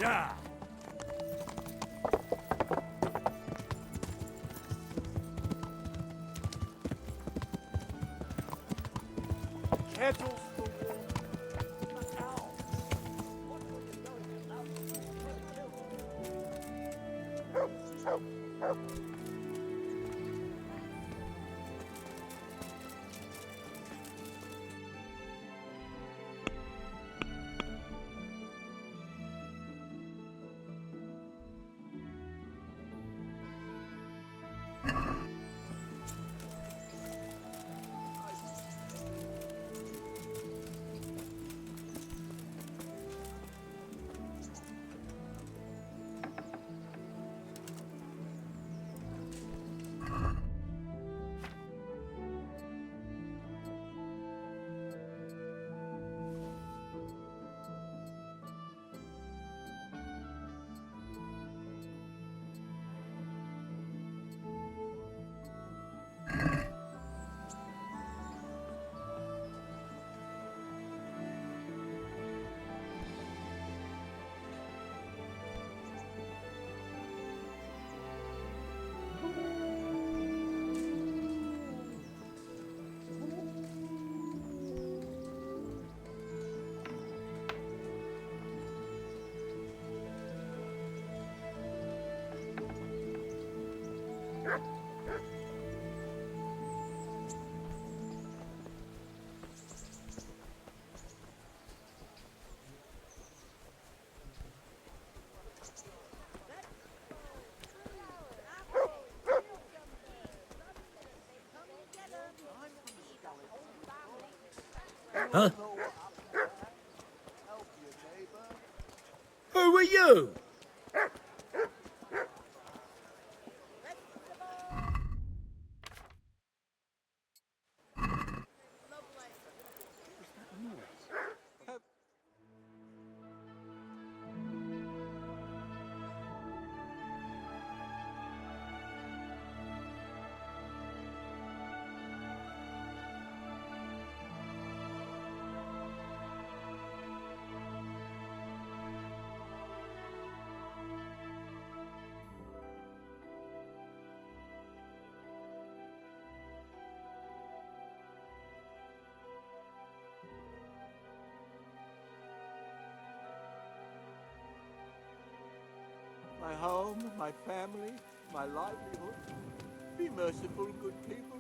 Yeah. Kettles for water. Ow. Huh? Who are you? My home, my family, my livelihood. Be merciful, good people.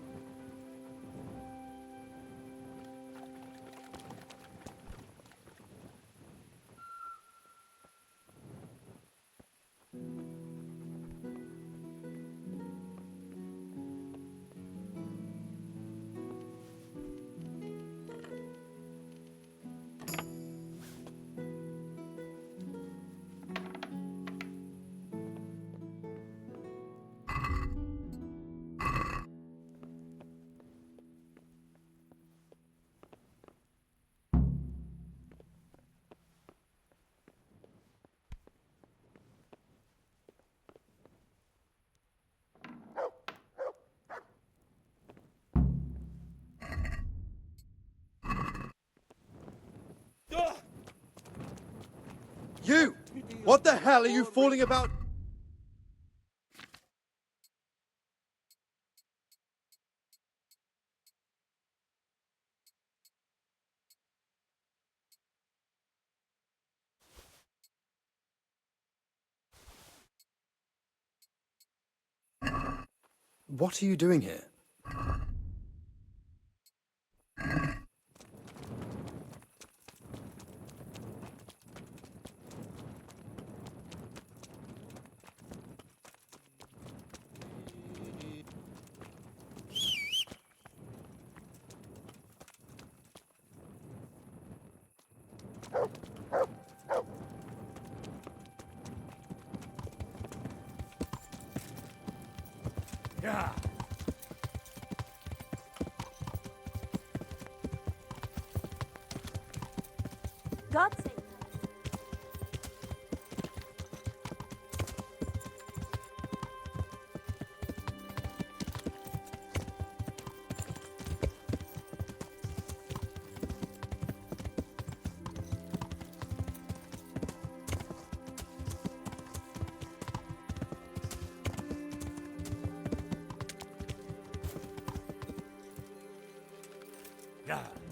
You! What the hell are you fooling about? What are you doing here? Yeah. God save you. Yeah.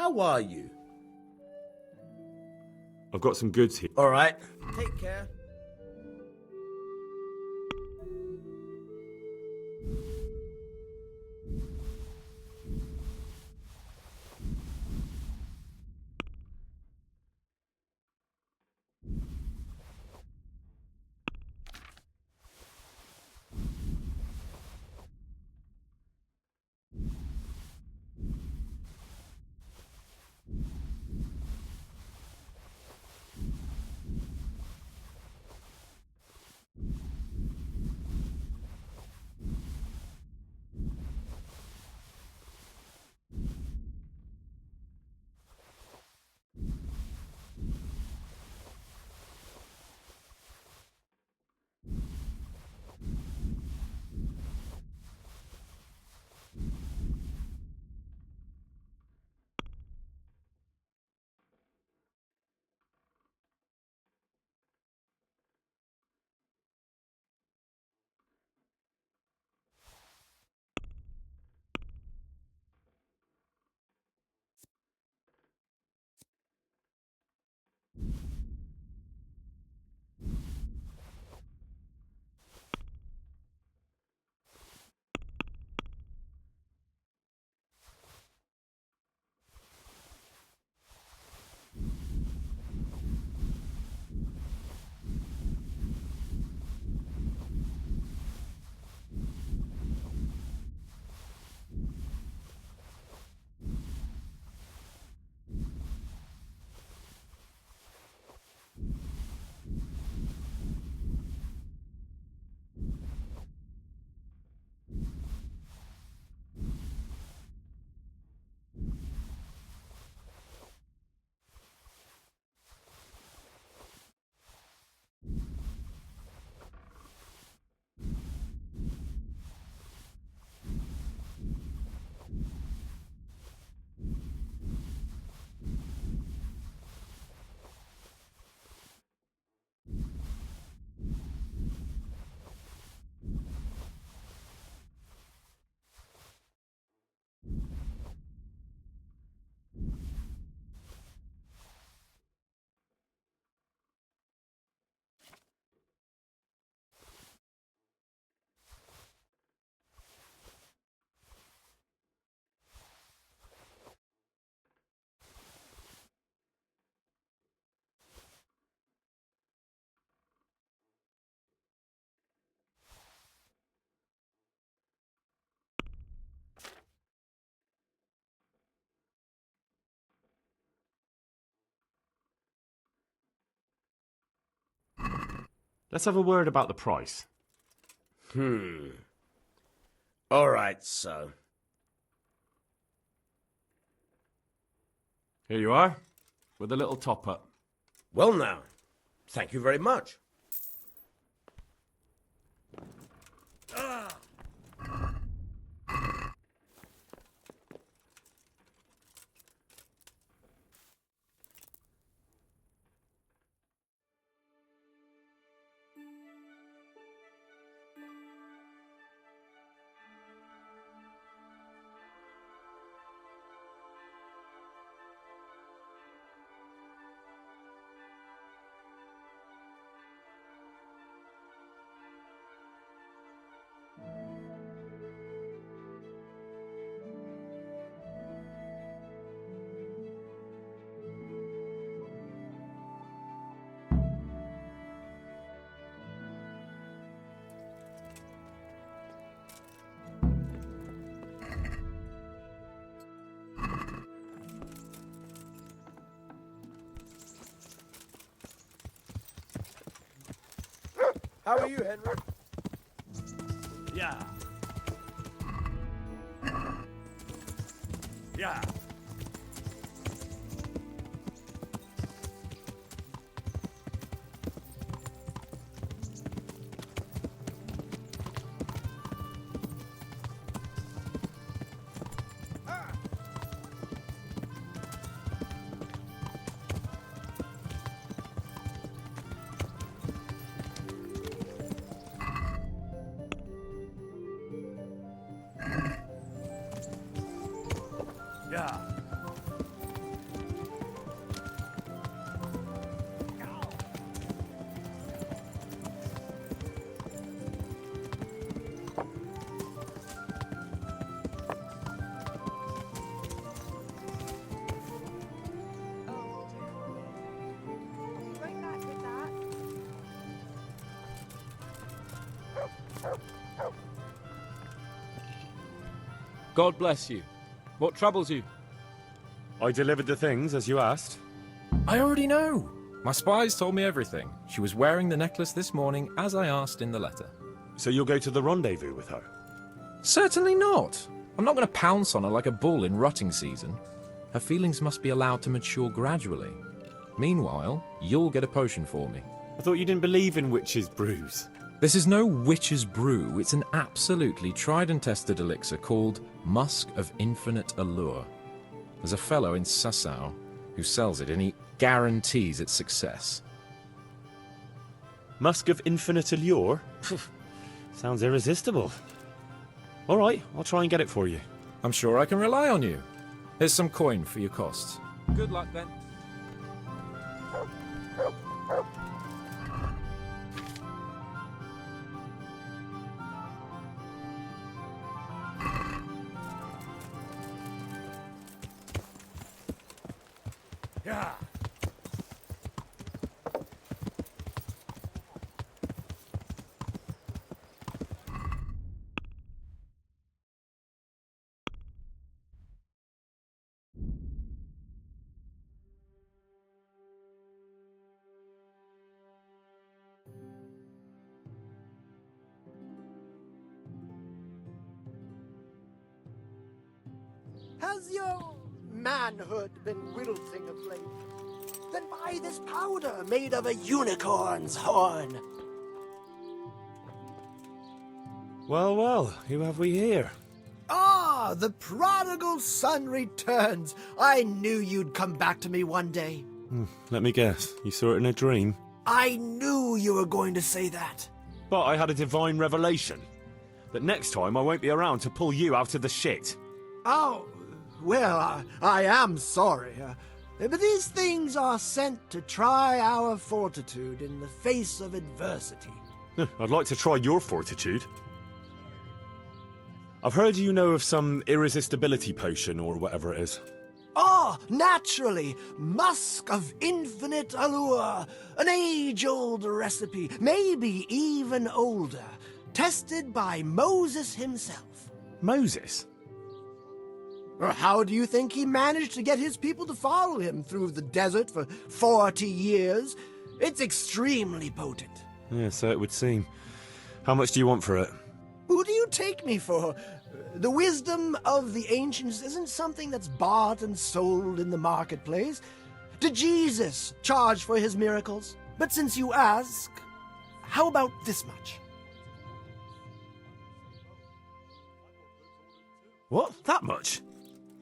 How are you? I've got some goods here. All right. Take care. Let's have a word about the price. All right, so. Here you are, with a little top-up. Well now, thank you very much. How are you, Henry? Yeah. Yeah. Yeah. Right back with that. God bless you. What troubles you? I delivered the things, as you asked. I already know. My spies told me everything. She was wearing the necklace this morning, as I asked in the letter. So you'll go to the rendezvous with her? Certainly not. I'm not going to pounce on her like a bull in rutting season. Her feelings must be allowed to mature gradually. Meanwhile, you'll get a potion for me. I thought you didn't believe in witches' brews. This is no witch's brew. It's an absolutely tried and tested elixir called Musk of Infinite Allure. There's a fellow in Sasau who sells it, and he guarantees its success. Musk of Infinite Allure? Sounds irresistible. All right, I'll try and get it for you. I'm sure I can rely on you. Here's some coin for your costs. Good luck then. Yeah. Has your manhood been wilting of late? Then buy this powder made of a unicorn's horn. Well, well, who have we here? Ah, the prodigal son returns. I knew you'd come back to me one day. Let me guess, you saw it in a dream? I knew you were going to say that. But I had a divine revelation. That next time I won't be around to pull you out of the shit. Oh, well, I am sorry. But these things are sent to try our fortitude in the face of adversity. I'd like to try your fortitude. I've heard you know of some irresistibility potion or whatever it is. Ah, naturally! Musk of Infinite Allure! An age-old recipe, maybe even older. Tested by Moses himself. Moses? How do you think he managed to get his people to follow him through the desert for 40 years? It's extremely potent. Yeah, so it would seem. How much do you want for it? Who do you take me for? The wisdom of the ancients isn't something that's bought and sold in the marketplace. Did Jesus charge for his miracles? But since you ask, how about this much? What? That much?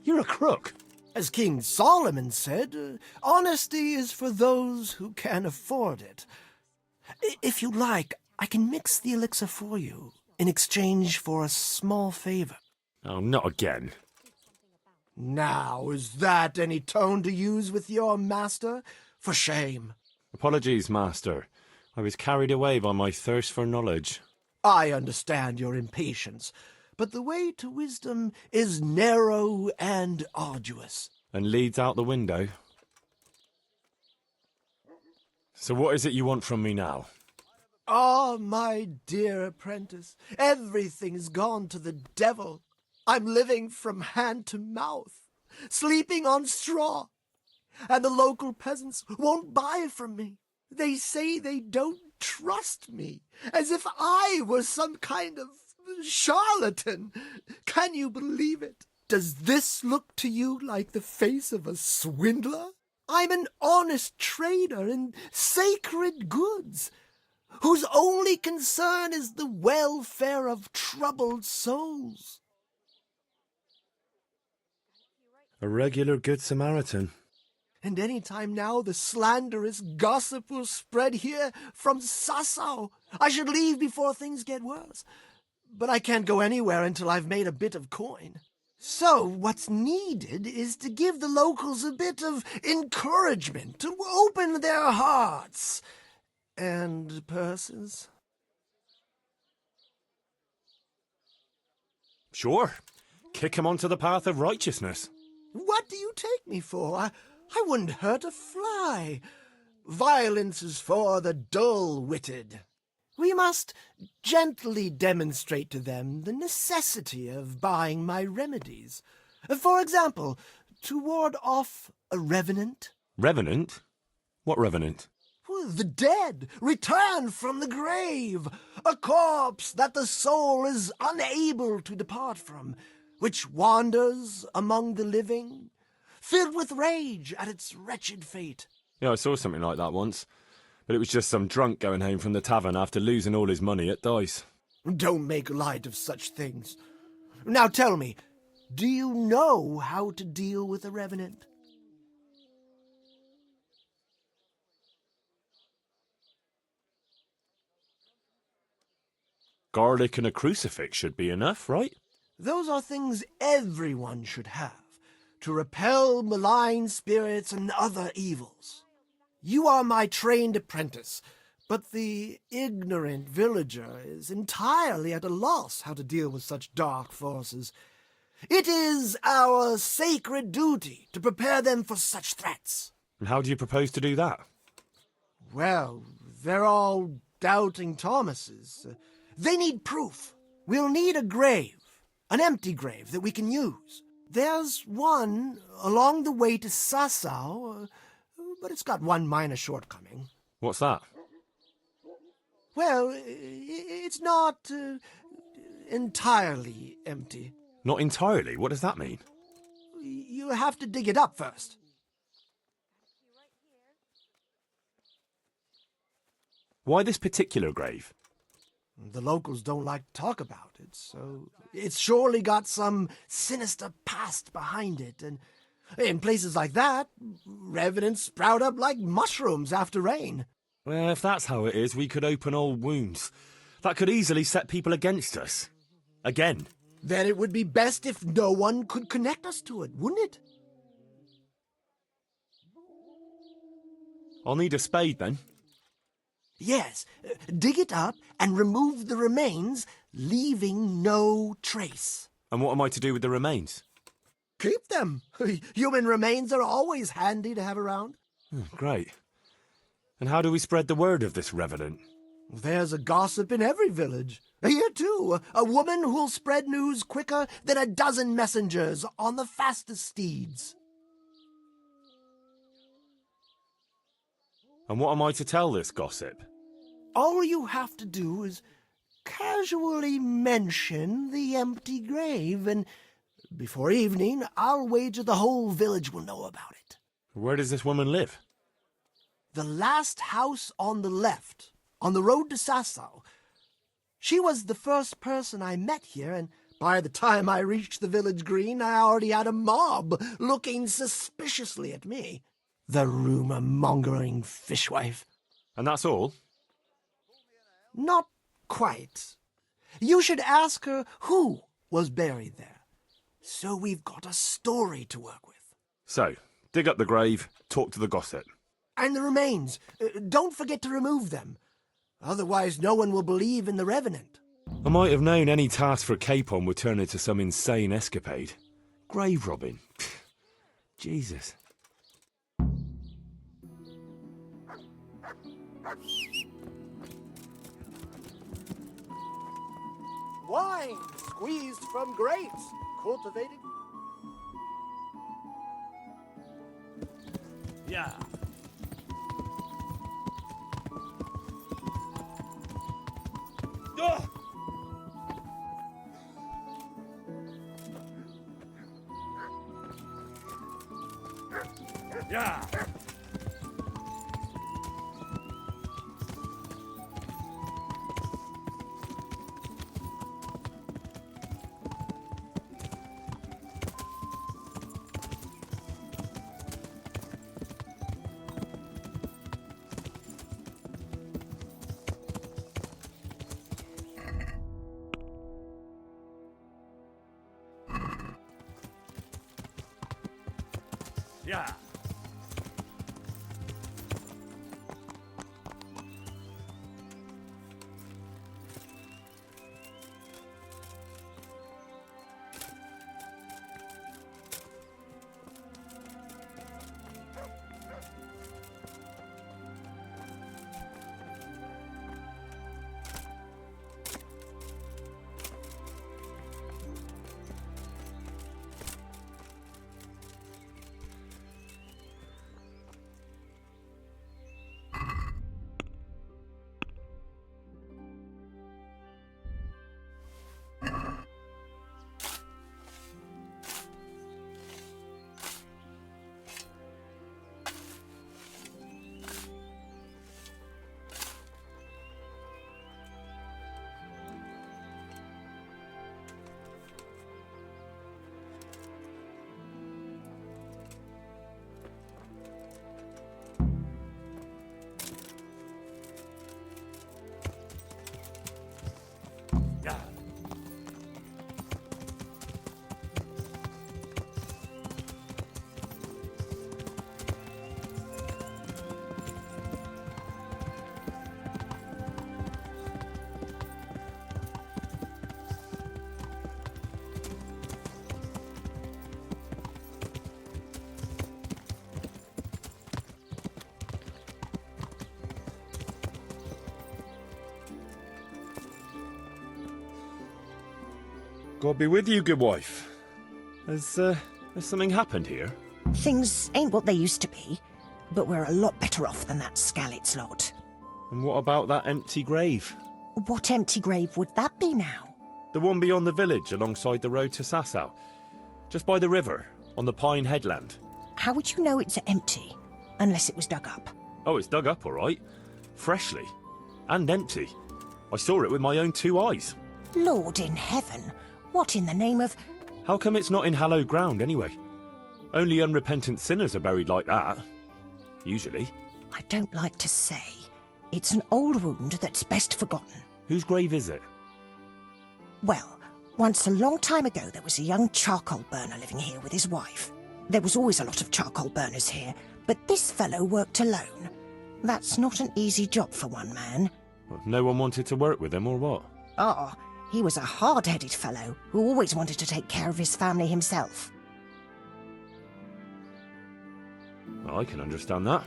You're a crook. As King Solomon said, honesty is for those who can afford it. If you like, I can mix the elixir for you in exchange for a small favor. Oh, not again. Now, is that any tone to use with your master? For shame. Apologies, Master. I was carried away by my thirst for knowledge. I understand your impatience, but the way to wisdom is narrow and arduous. And leads out the window. So what is it you want from me now? Ah, my dear apprentice, everything's gone to the devil. I'm living from hand to mouth, sleeping on straw, and the local peasants won't buy from me. They say they don't trust me, as if I were some kind of charlatan. Can you believe it? Does this look to you like the face of a swindler? I'm an honest trader in sacred goods, whose only concern is the welfare of troubled souls. A regular good Samaritan. And any time now the slanderous gossip will spread here from Sasau. I should leave before things get worse. But I can't go anywhere until I've made a bit of coin. So what's needed is to give the locals a bit of encouragement, to open their hearts and purses. Sure. Kick him onto the path of righteousness. What do you take me for? I wouldn't hurt a fly. Violence is for the dull-witted. We must gently demonstrate to them the necessity of buying my remedies. For example, to ward off a revenant. Revenant? What revenant? The dead, returned from the grave. A corpse that the soul is unable to depart from, which wanders among the living, filled with rage at its wretched fate. Yeah, I saw something like that once. But it was just some drunk going home from the tavern after losing all his money at dice. Don't make light of such things. Now tell me, do you know how to deal with a revenant? Garlic and a crucifix should be enough, right? Those are things everyone should have, to repel malign spirits and other evils. You are my trained apprentice, but the ignorant villager is entirely at a loss how to deal with such dark forces. It is our sacred duty to prepare them for such threats. And how do you propose to do that? Well, they're all doubting Thomases. They need proof. We'll need a grave, an empty grave that we can use. There's one along the way to Sasau, but it's got one minor shortcoming. What's that? Well, it's not entirely empty. Not entirely? What does that mean? You have to dig it up first. Why this particular grave? The locals don't like to talk about it, so it's surely got some sinister past behind it, and in places like that, revenants sprout up like mushrooms after rain. Well, if that's how it is, we could open old wounds. That could easily set people against us. Again. Then it would be best if no one could connect us to it, wouldn't it? I'll need a spade, then. Yes, dig it up and remove the remains, leaving no trace. And what am I to do with the remains? Keep them. Human remains are always handy to have around. Great. And how do we spread the word of this revenant? There's a gossip in every village. Here, too, a woman who'll spread news quicker than a dozen messengers on the fastest steeds. And what am I to tell this gossip? All you have to do is casually mention the empty grave, and before evening, I'll wager the whole village will know about it. Where does this woman live? The last house on the left, on the road to Sasau. She was the first person I met here, and by the time I reached the village green, I already had a mob looking suspiciously at me. The rumor-mongering fishwife. And that's all? Not quite. You should ask her who was buried there. So we've got a story to work with. So, dig up the grave, talk to the gossip. And the remains. Don't forget to remove them. Otherwise, no one will believe in the Revenant. I might have known any task for Capon would turn into some insane escapade. Grave robbing. Jesus. Wine squeezed from grapes, cultivated. Yeah. Ugh! Yeah. Yeah. Yeah. God be with you, good wife. Has something happened here? Things ain't what they used to be, but we're a lot better off than that Skalitz lot. And what about that empty grave? What empty grave would that be now? The one beyond the village, alongside the road to Sasau. Just by the river, on the Pine Headland. How would you know it's empty? Unless it was dug up. Oh, it's dug up, all right. Freshly. And empty. I saw it with my own 2 eyes. Lord in heaven, what in the name of... How come it's not in hallowed ground, anyway? Only unrepentant sinners are buried like that. Usually. I don't like to say. It's an old wound that's best forgotten. Whose grave is it? Well, once a long time ago there was a young charcoal burner living here with his wife. There was always a lot of charcoal burners here, but this fellow worked alone. That's not an easy job for one man. Well, no one wanted to work with him, or what? Ah, he was a hard-headed fellow who always wanted to take care of his family himself. Well, I can understand that.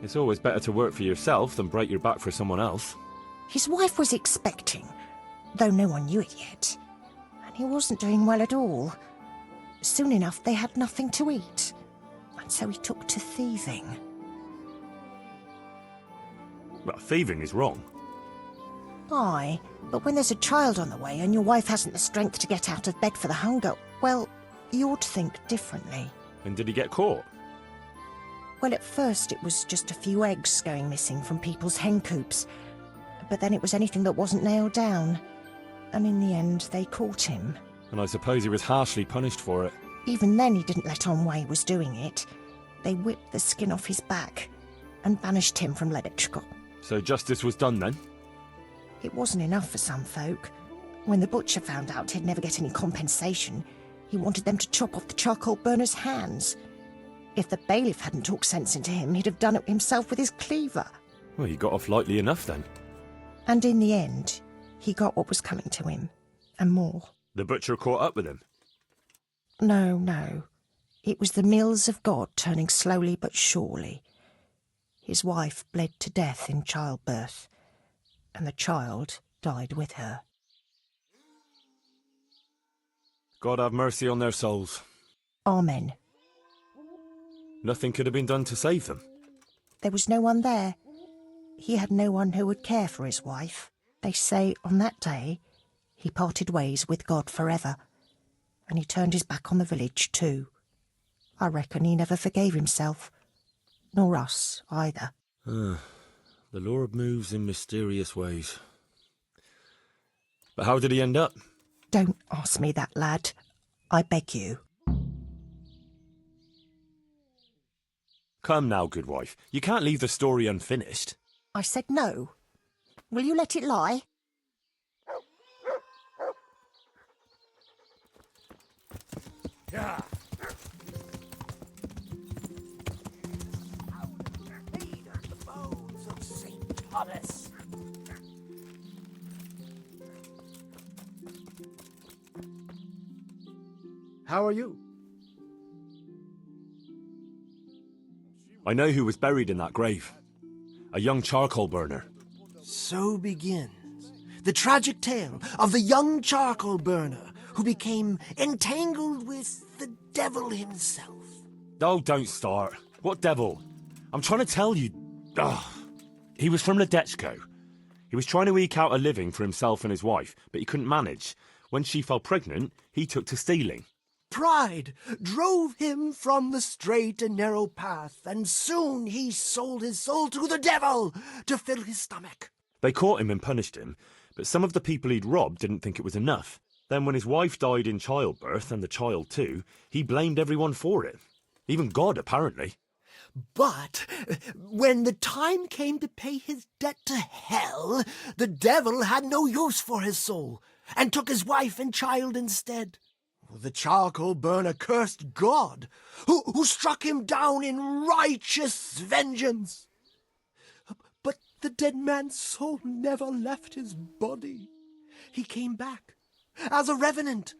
It's always better to work for yourself than break your back for someone else. His wife was expecting, though no one knew it yet. And he wasn't doing well at all. Soon enough they had nothing to eat. And so he took to thieving. Well, thieving is wrong. Aye, but when there's a child on the way and your wife hasn't the strength to get out of bed for the hunger, well, you ought to think differently. And did he get caught? Well, at first it was just a few eggs going missing from people's hen coops. But then it was anything that wasn't nailed down. And in the end, they caught him. And I suppose he was harshly punished for it. Even then, he didn't let on why he was doing it. They whipped the skin off his back and banished him from Leditchko. So justice was done then? It wasn't enough for some folk. When the butcher found out he'd never get any compensation, he wanted them to chop off the charcoal burner's hands. If the bailiff hadn't talked sense into him, he'd have done it himself with his cleaver. Well, he got off lightly enough then. And in the end, he got what was coming to him, and more. The butcher caught up with him? No. It was the mills of God turning slowly but surely. His wife bled to death in childbirth, and the child died with her. God have mercy on their souls. Amen. Nothing could have been done to save them. There was no one there. He had no one who would care for his wife. They say on that day he parted ways with God forever, and he turned his back on the village too. I reckon he never forgave himself, nor us either. The Lord moves in mysterious ways. But how did he end up? Don't ask me that, lad. I beg you. Come now, good wife. You can't leave the story unfinished. I said no. Will you let it lie? Yeah. The bones of St. Thomas. How are you? I know who was buried in that grave. A young charcoal burner. So begins the tragic tale of the young charcoal burner who became entangled with the devil himself. Oh, don't start. What devil? I'm trying to tell you. He was from Ledetchko. He was trying to eke out a living for himself and his wife, but he couldn't manage. When she fell pregnant, he took to stealing. Pride drove him from the straight and narrow path, and soon he sold his soul to the devil to fill his stomach. They caught him and punished him, but some of the people he'd robbed didn't think it was enough. Then when his wife died in childbirth, and the child too, he blamed everyone for it. Even God, apparently. But when the time came to pay his debt to hell, the devil had no use for his soul, and took his wife and child instead. The charcoal burner cursed God, who struck him down in righteous vengeance. But the dead man's soul never left his body. He came back as a revenant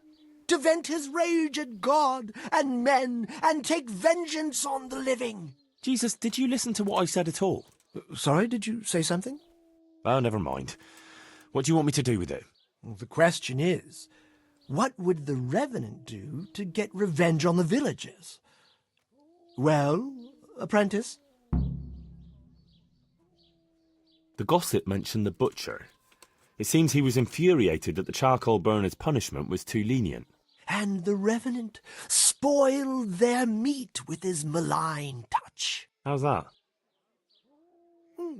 to vent his rage at God and men and take vengeance on the living. Jesus, did you listen to what I said at all? Sorry, did you say something? Oh, never mind. What do you want me to do with it? The question is, what would the revenant do to get revenge on the villagers? Well, apprentice? The gossip mentioned the butcher. It seems he was infuriated that the charcoal burner's punishment was too lenient. And the revenant spoiled their meat with his malign touch. How's that?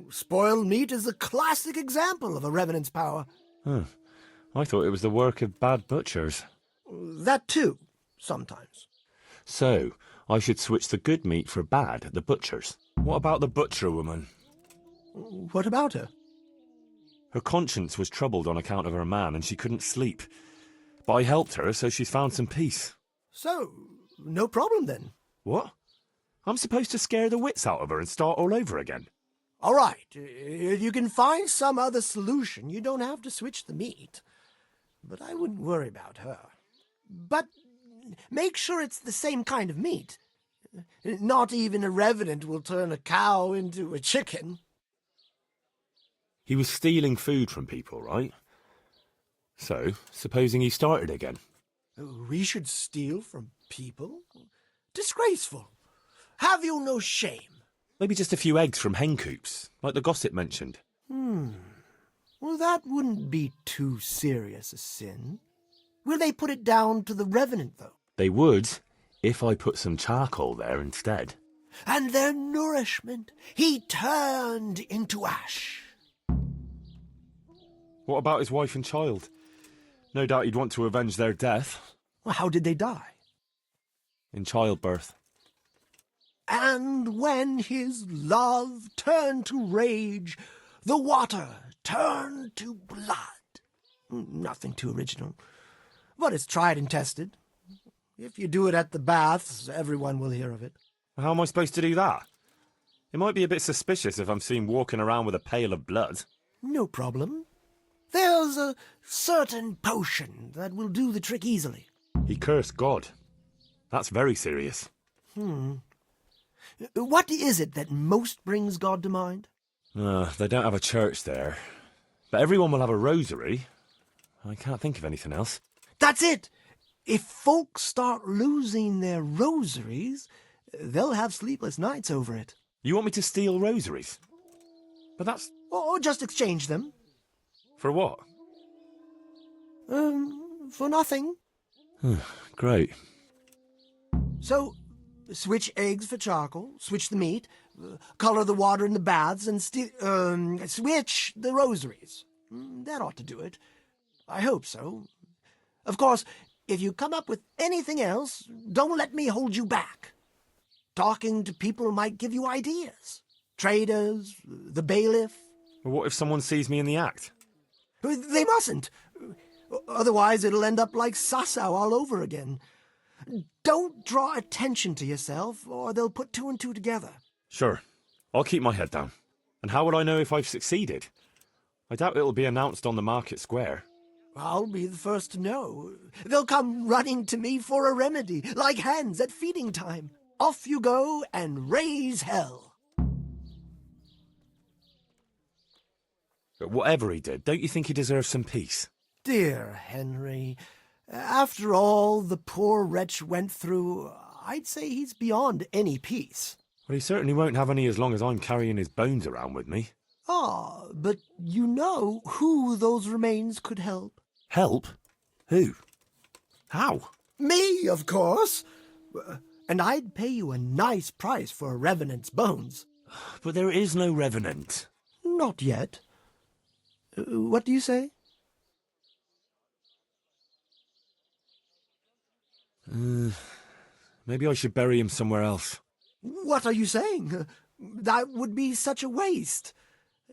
Spoiled meat is a classic example of a revenant's power. Huh. I thought it was the work of bad butchers. That too, sometimes. So, I should switch the good meat for bad at the butcher's. What about the butcher woman? What about her? Her conscience was troubled on account of her man, and she couldn't sleep. But I helped her, so she's found some peace. So, no problem then. What? I'm supposed to scare the wits out of her and start all over again? All right, if you can find some other solution, you don't have to switch the meat. But I wouldn't worry about her. But make sure it's the same kind of meat. Not even a revenant will turn a cow into a chicken. He was stealing food from people, right? So, supposing he started again? We should steal from people? Disgraceful. Have you no shame? Maybe just a few eggs from hen coops, like the gossip mentioned. Well, that wouldn't be too serious a sin. Will they put it down to the revenant, though? They would, if I put some charcoal there instead. And their nourishment he turned into ash. What about his wife and child? No doubt he'd want to avenge their death. Well, how did they die? In childbirth. And when his love turned to rage, the water turned to blood. Nothing too original, but it's tried and tested. If you do it at the baths, everyone will hear of it. How am I supposed to do that? It might be a bit suspicious if I'm seen walking around with a pail of blood. No problem. There's a certain potion that will do the trick easily. He cursed God. That's very serious. What is it that most brings God to mind? They don't have a church there. But everyone will have a rosary. I can't think of anything else. That's it! If folks start losing their rosaries, they'll have sleepless nights over it. You want me to steal rosaries? But that's... Or just exchange them. For what? For nothing. Great. So, switch eggs for charcoal, switch the meat, color the water in the baths, and switch the rosaries. That ought to do it. I hope so. Of course, if you come up with anything else, don't let me hold you back. Talking to people might give you ideas. Traders, the bailiff. What if someone sees me in the act? They mustn't. Otherwise, it'll end up like Sasau all over again. Don't draw attention to yourself, or they'll put two and two together. Sure. I'll keep my head down. And how would I know if I've succeeded? I doubt it'll be announced on the market square. I'll be the first to know. They'll come running to me for a remedy, like hens at feeding time. Off you go and raise hell. But whatever he did, don't you think he deserves some peace? Dear Henry, after all the poor wretch went through, I'd say he's beyond any peace. Well, he certainly won't have any as long as I'm carrying his bones around with me. Ah, but you know who those remains could help. Help? Who? How? Me, of course. And I'd pay you a nice price for a revenant's bones. But there is no revenant. Not yet. What do you say? Maybe I should bury him somewhere else. What are you saying? That would be such a waste.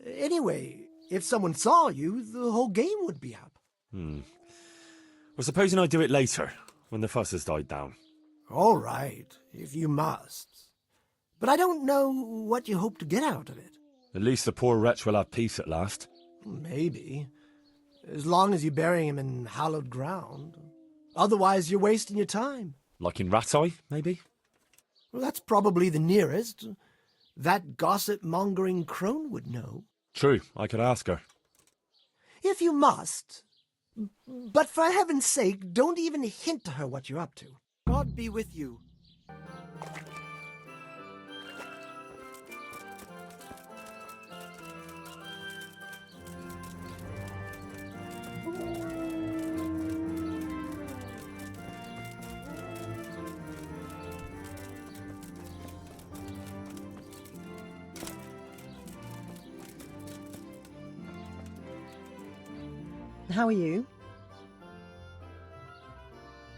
Anyway, if someone saw you, the whole game would be up. Well, supposing I do it later, when the fuss has died down. All right, if you must. But I don't know what you hope to get out of it. At least the poor wretch will have peace at last. Maybe. As long as you bury him in hallowed ground. Otherwise, you're wasting your time. Like in Ratai, maybe? Well, that's probably the nearest. That gossip-mongering crone would know. True, I could ask her. If you must. But for heaven's sake, don't even hint to her what you're up to. God be with you. How are you?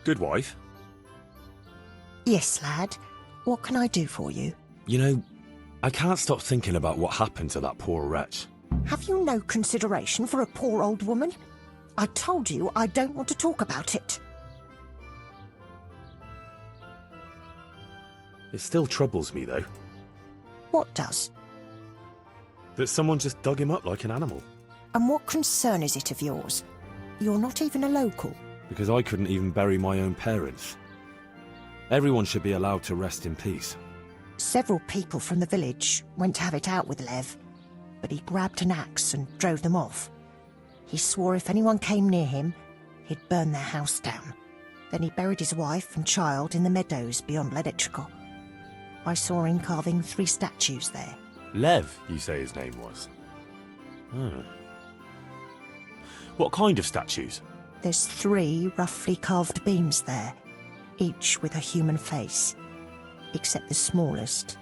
Good wife. Yes, lad. What can I do for you? You know, I can't stop thinking about what happened to that poor wretch. Have you no consideration for a poor old woman? I told you I don't want to talk about it. It still troubles me, though, What does? that someone just dug him up like an animal. And what concern is it of yours? You're not even a local. Because I couldn't even bury my own parents. Everyone should be allowed to rest in peace. Several people from the village went to have it out with Lev, but he grabbed an axe and drove them off. He swore if anyone came near him, he'd burn their house down. Then he buried his wife and child in the meadows beyond Ledetchko. I saw him carving 3 statues there. Lev, you say his name was? Hmm. What kind of statues? There's 3 roughly carved beams there, each with a human face, except the smallest,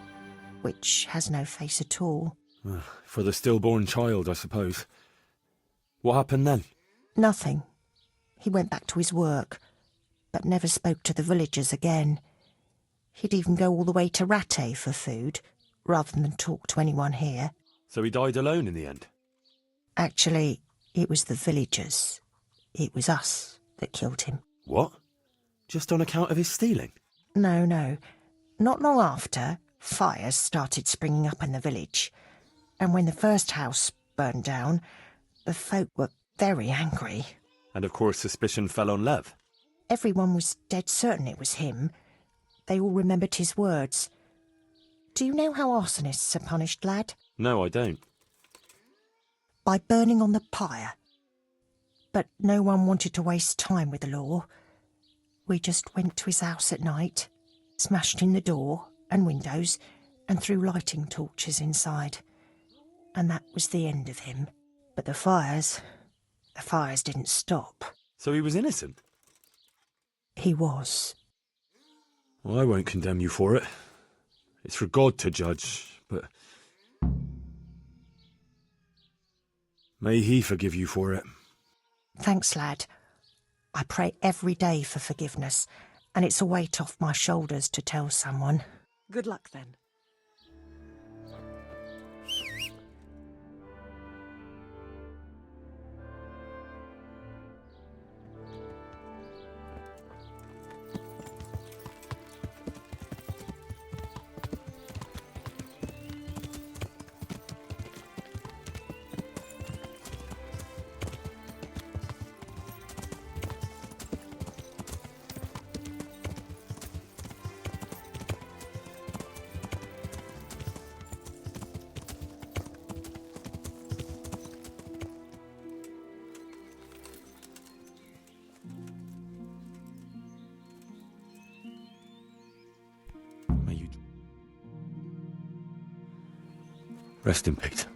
which has no face at all. For the stillborn child, I suppose. What happened then? Nothing. He went back to his work, but never spoke to the villagers again. He'd even go all the way to Rattay for food, rather than talk to anyone here. So he died alone in the end? Actually, it was the villagers. It was us that killed him. What? Just on account of his stealing? No. Not long after, fires started springing up in the village. And when the first house burned down, the folk were very angry. And of course suspicion fell on Lev. Everyone was dead certain it was him. They all remembered his words. Do you know how arsonists are punished, lad? No, I don't. By burning on the pyre. But no one wanted to waste time with the law. We just went to his house at night, smashed in the door and windows, and threw lighting torches inside. And that was the end of him. But the fires didn't stop. So he was innocent? He was. Well, I won't condemn you for it. It's for God to judge, but... may he forgive you for it. Thanks, lad. I pray every day for forgiveness, and it's a weight off my shoulders to tell someone. Good luck, then. May you... rest in peace.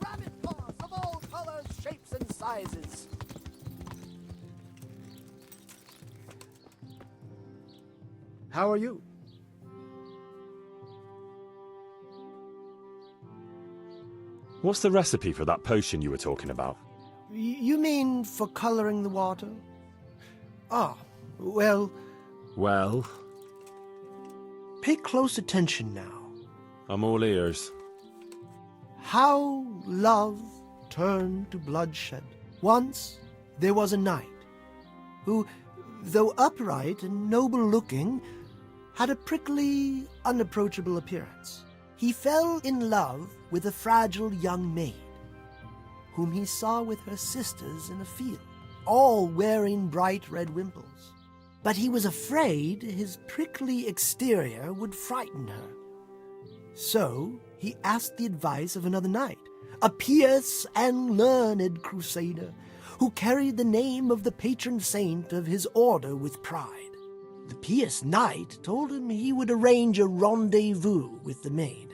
Rabbit paws of all colors, shapes, and sizes. How are you? What's the recipe for that potion you were talking about? You mean for coloring the water? Ah, well, Well, pay close attention now. I'm all ears. How love turned to bloodshed. Once there was a knight who, though upright and noble-looking, had a prickly, unapproachable appearance. He fell in love with a fragile young maid, whom he saw with her sisters in a field, all wearing bright red wimples. But he was afraid his prickly exterior would frighten her. So he asked the advice of another knight, a pious and learned crusader, who carried the name of the patron saint of his order with pride. The pious knight told him he would arrange a rendezvous with the maid.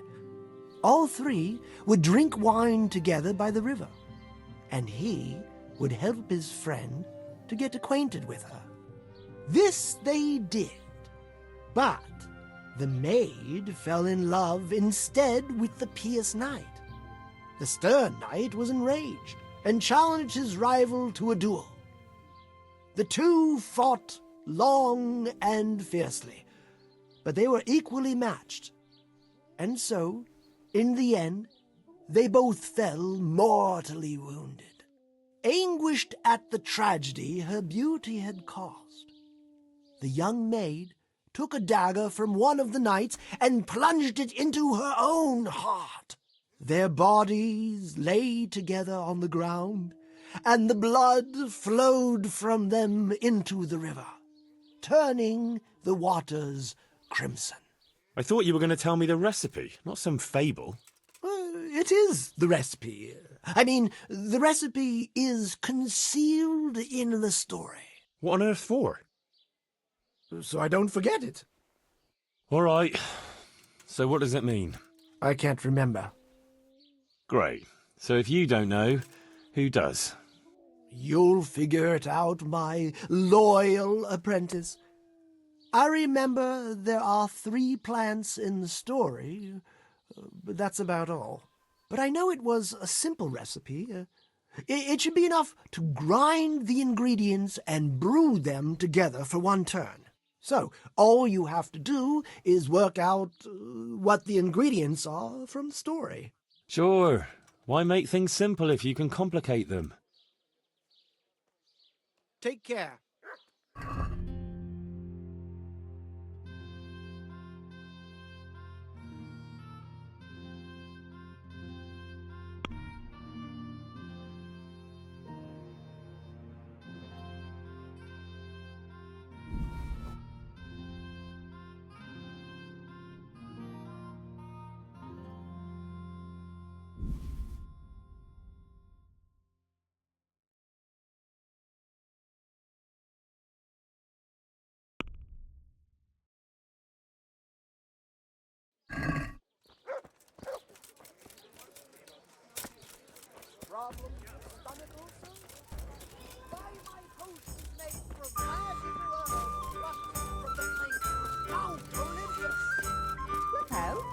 All three would drink wine together by the river, and he would help his friend to get acquainted with her. This they did, but the maid fell in love instead with the pious knight. The stern knight was enraged and challenged his rival to a duel. The two fought long and fiercely, but they were equally matched. And so, in the end, they both fell mortally wounded, anguished at the tragedy her beauty had caused. The young maid took a dagger from one of the knights and plunged it into her own heart. Their bodies lay together on the ground, and the blood flowed from them into the river, turning the waters crimson. I thought you were going to tell me the recipe, not some fable. It is the recipe. I mean, the recipe is concealed in the story. What on earth for? So I don't forget it. All right. So what does it mean? I can't remember. Great. So if you don't know, who does? You'll figure it out, my loyal apprentice. I remember there are 3 plants in the story, but that's about all. But I know it was a simple recipe. It should be enough to grind the ingredients and brew them together for one turn. So, all you have to do is work out what the ingredients are from the story. Sure. Why make things simple if you can complicate them? Take care. Problem? Stomach ulcer? Buy my potions made from magic herbs plucked from the place of Mount Olympus. Look out.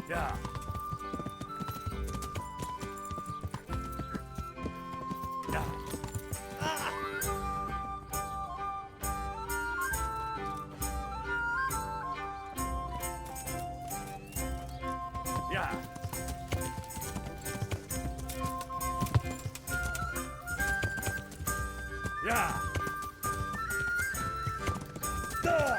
Yeah. Yeah. Yeah. Yeah. Duh.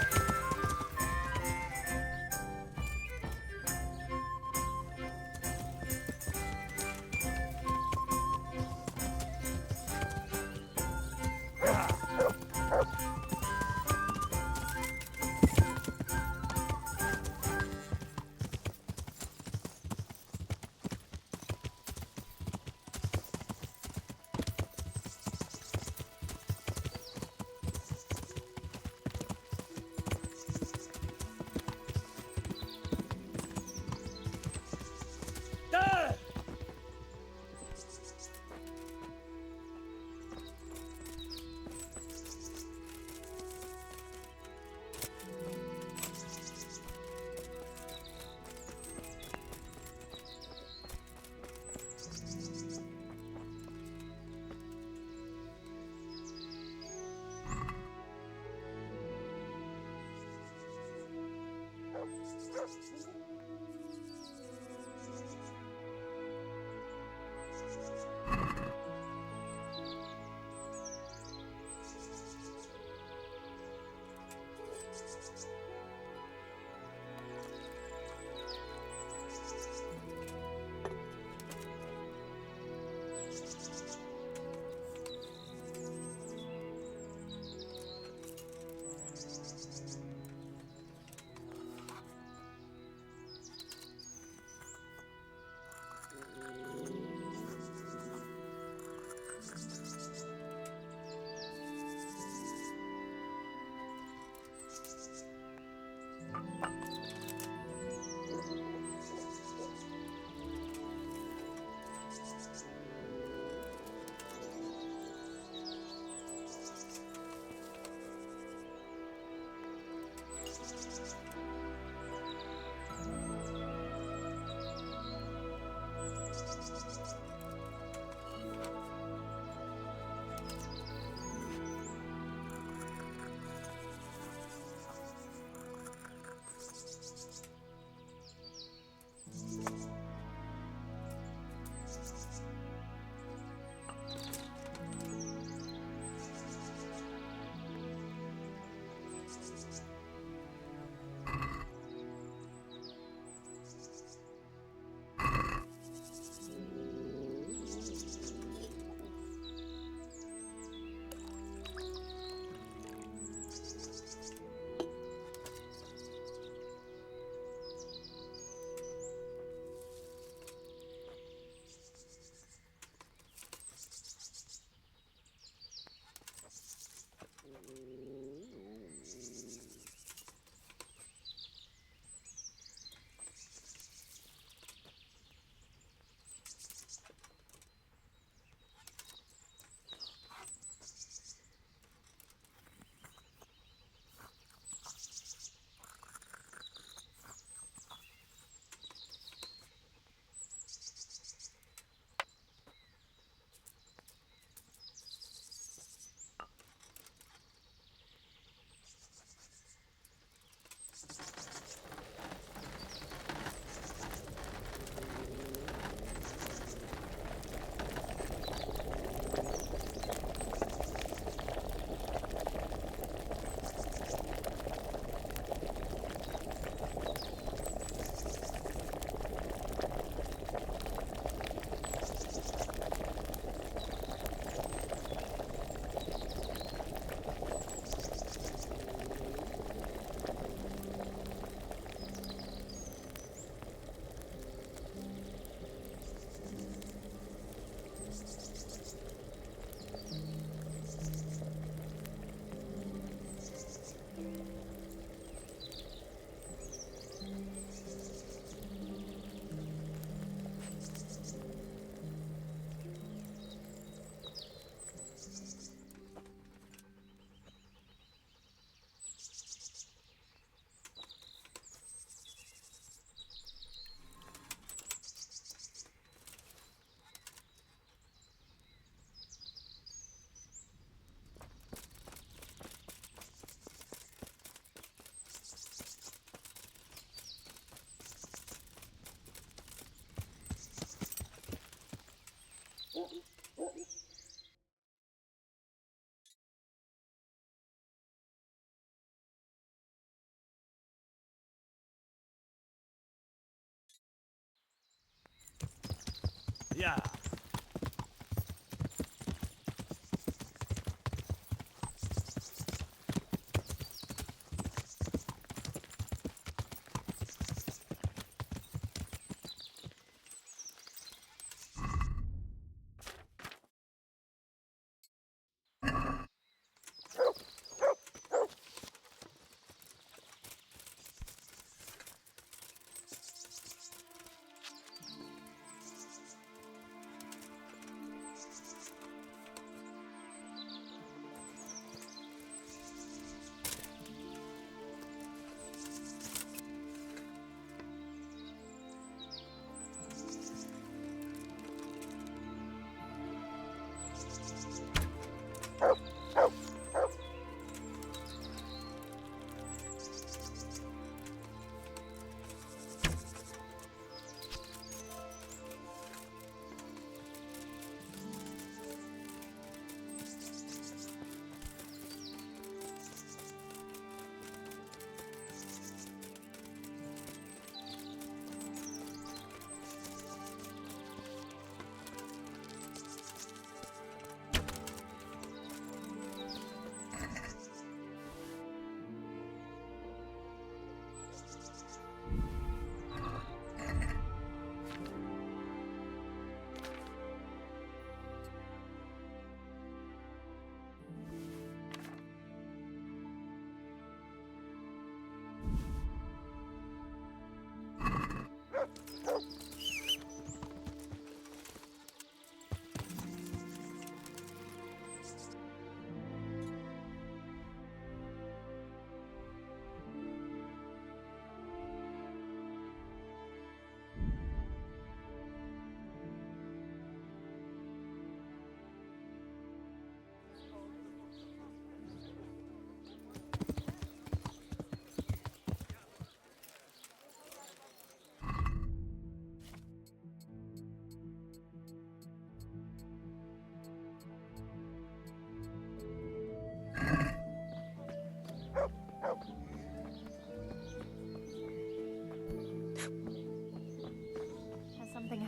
Yeah.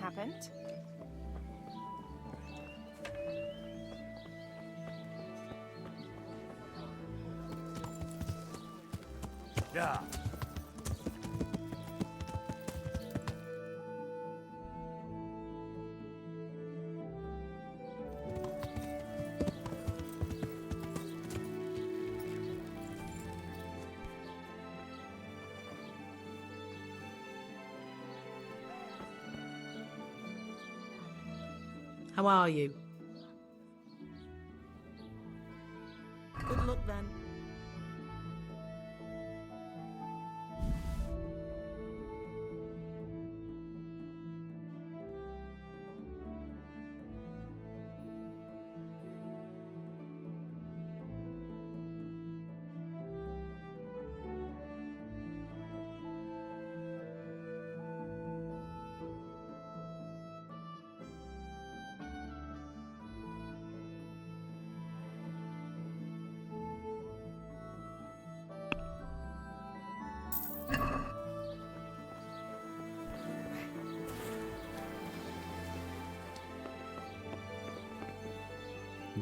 happened? Yeah. How are you? Good luck then.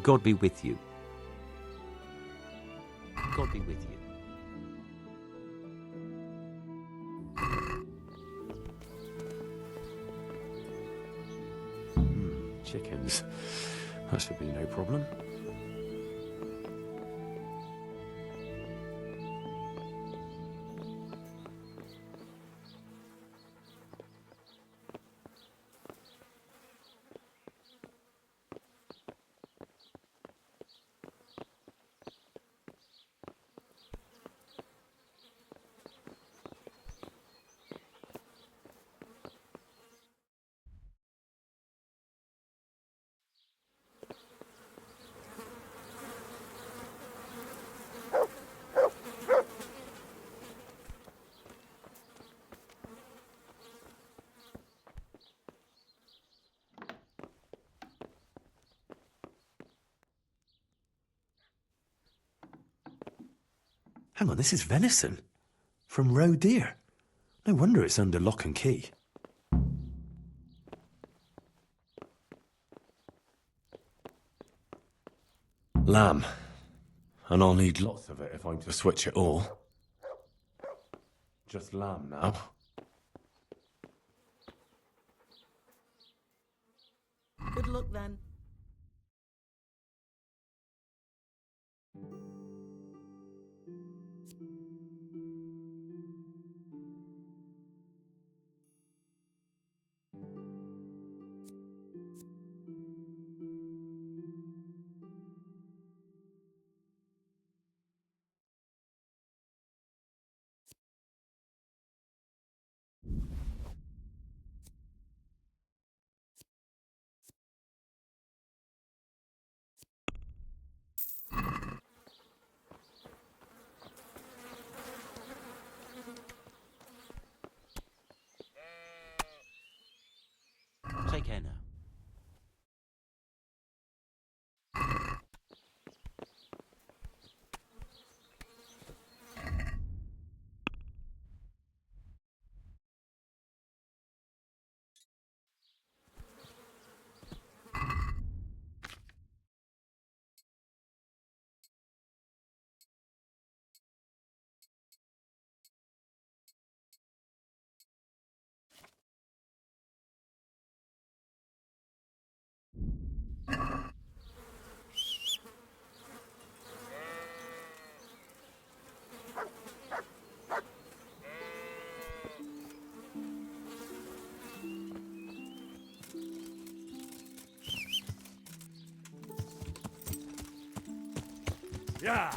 God be with you. God be with you. Chickens. That should be no problem. Hang on, this is venison. From roe deer. No wonder it's under lock and key. Lamb. And I'll need lots of it if I'm to switch it all. Just lamb now. Good luck then. Take care now. Yeah.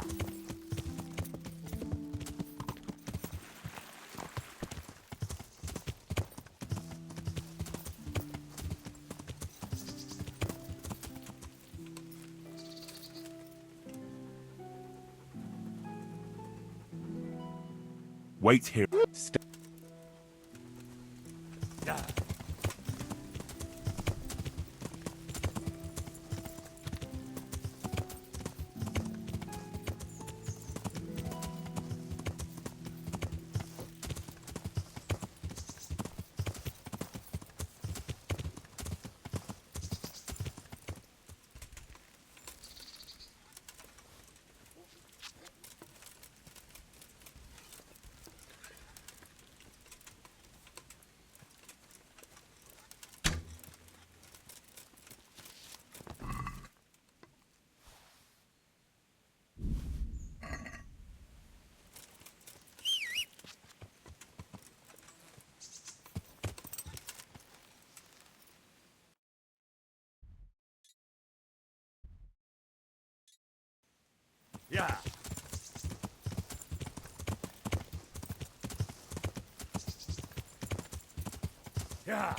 Wait here. Yeah. Yeah. Yeah.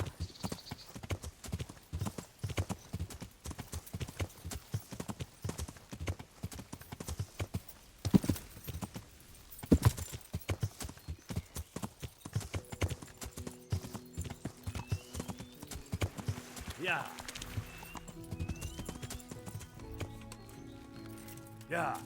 Yeah. Yeah.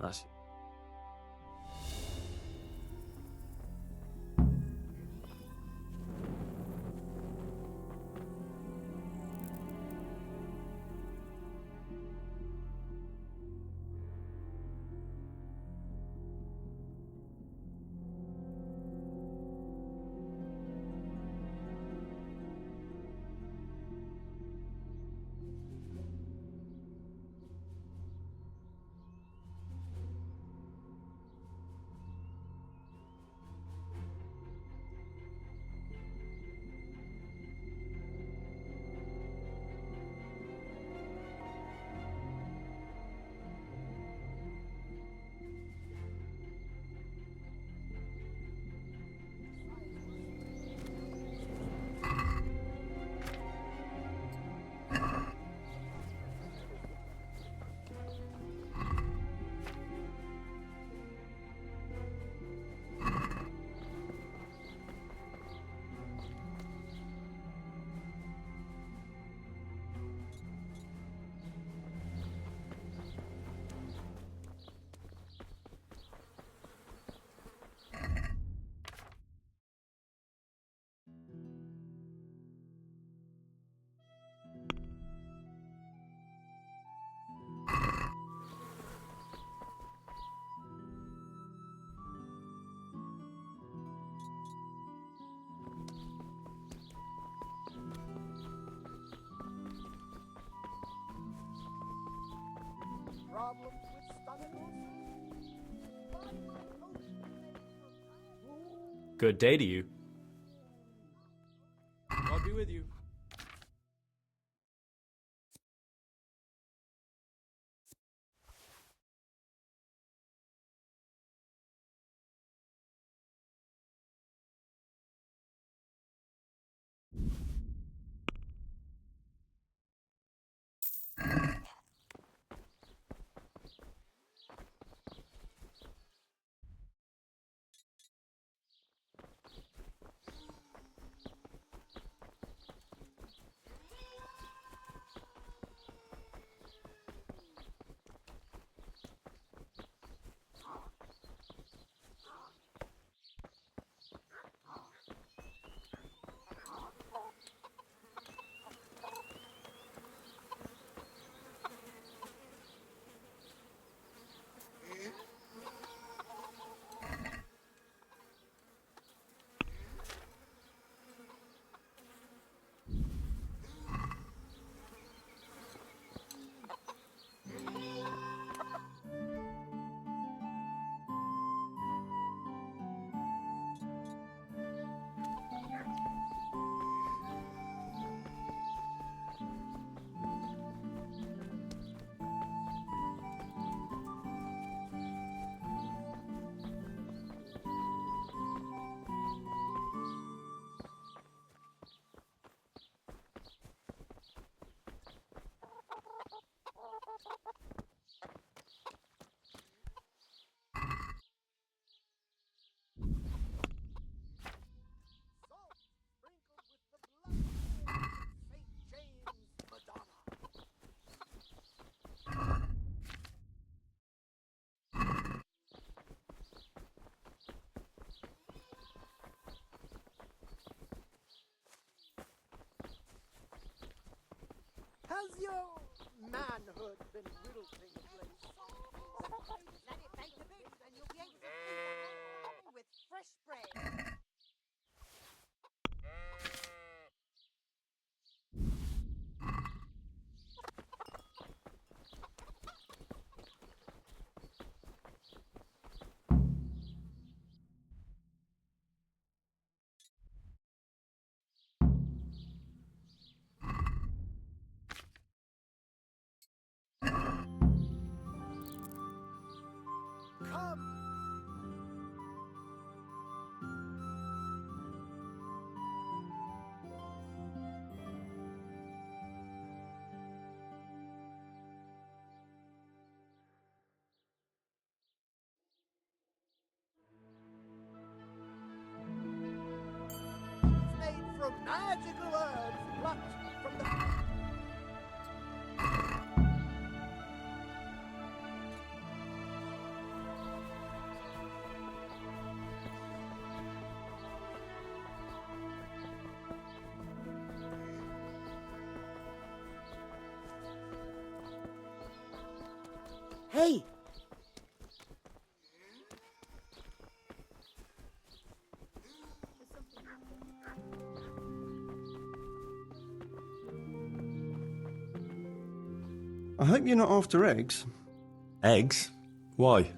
That's... Problems with stomach ulcers? Buy my potion made from Good day to you. with you. Salt sprinkled with the blood of St. James Madonna. Has your manhood been wilting of late? Let it bake a bit, and you'll be able to feed the with fresh bread. Come! It's made from magical herbs plucked from the... Hey! I hope you're not after eggs. Eggs? Why?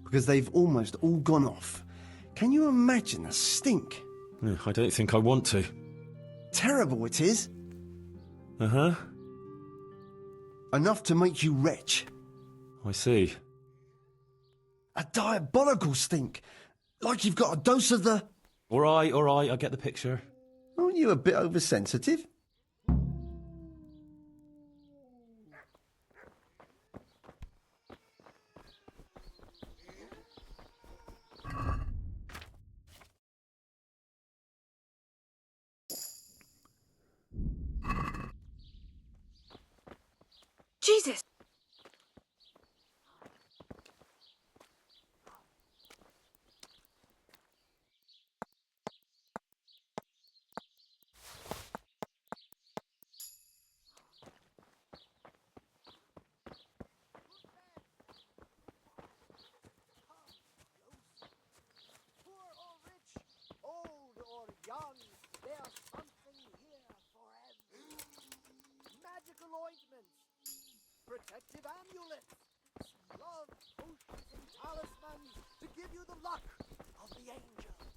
Because they've almost all gone off. Can you imagine the stink? I don't think I want to. Terrible it is. Uh-huh. Enough to make you retch. I see. A diabolical stink. Like you've got a dose of the... All right, I get the picture. Aren't you a bit oversensitive? Jesus! Poor or rich, old or young, there's something here for everyone. Magical ointments, protective amulets, love potions and talismans to give you the luck of the angels.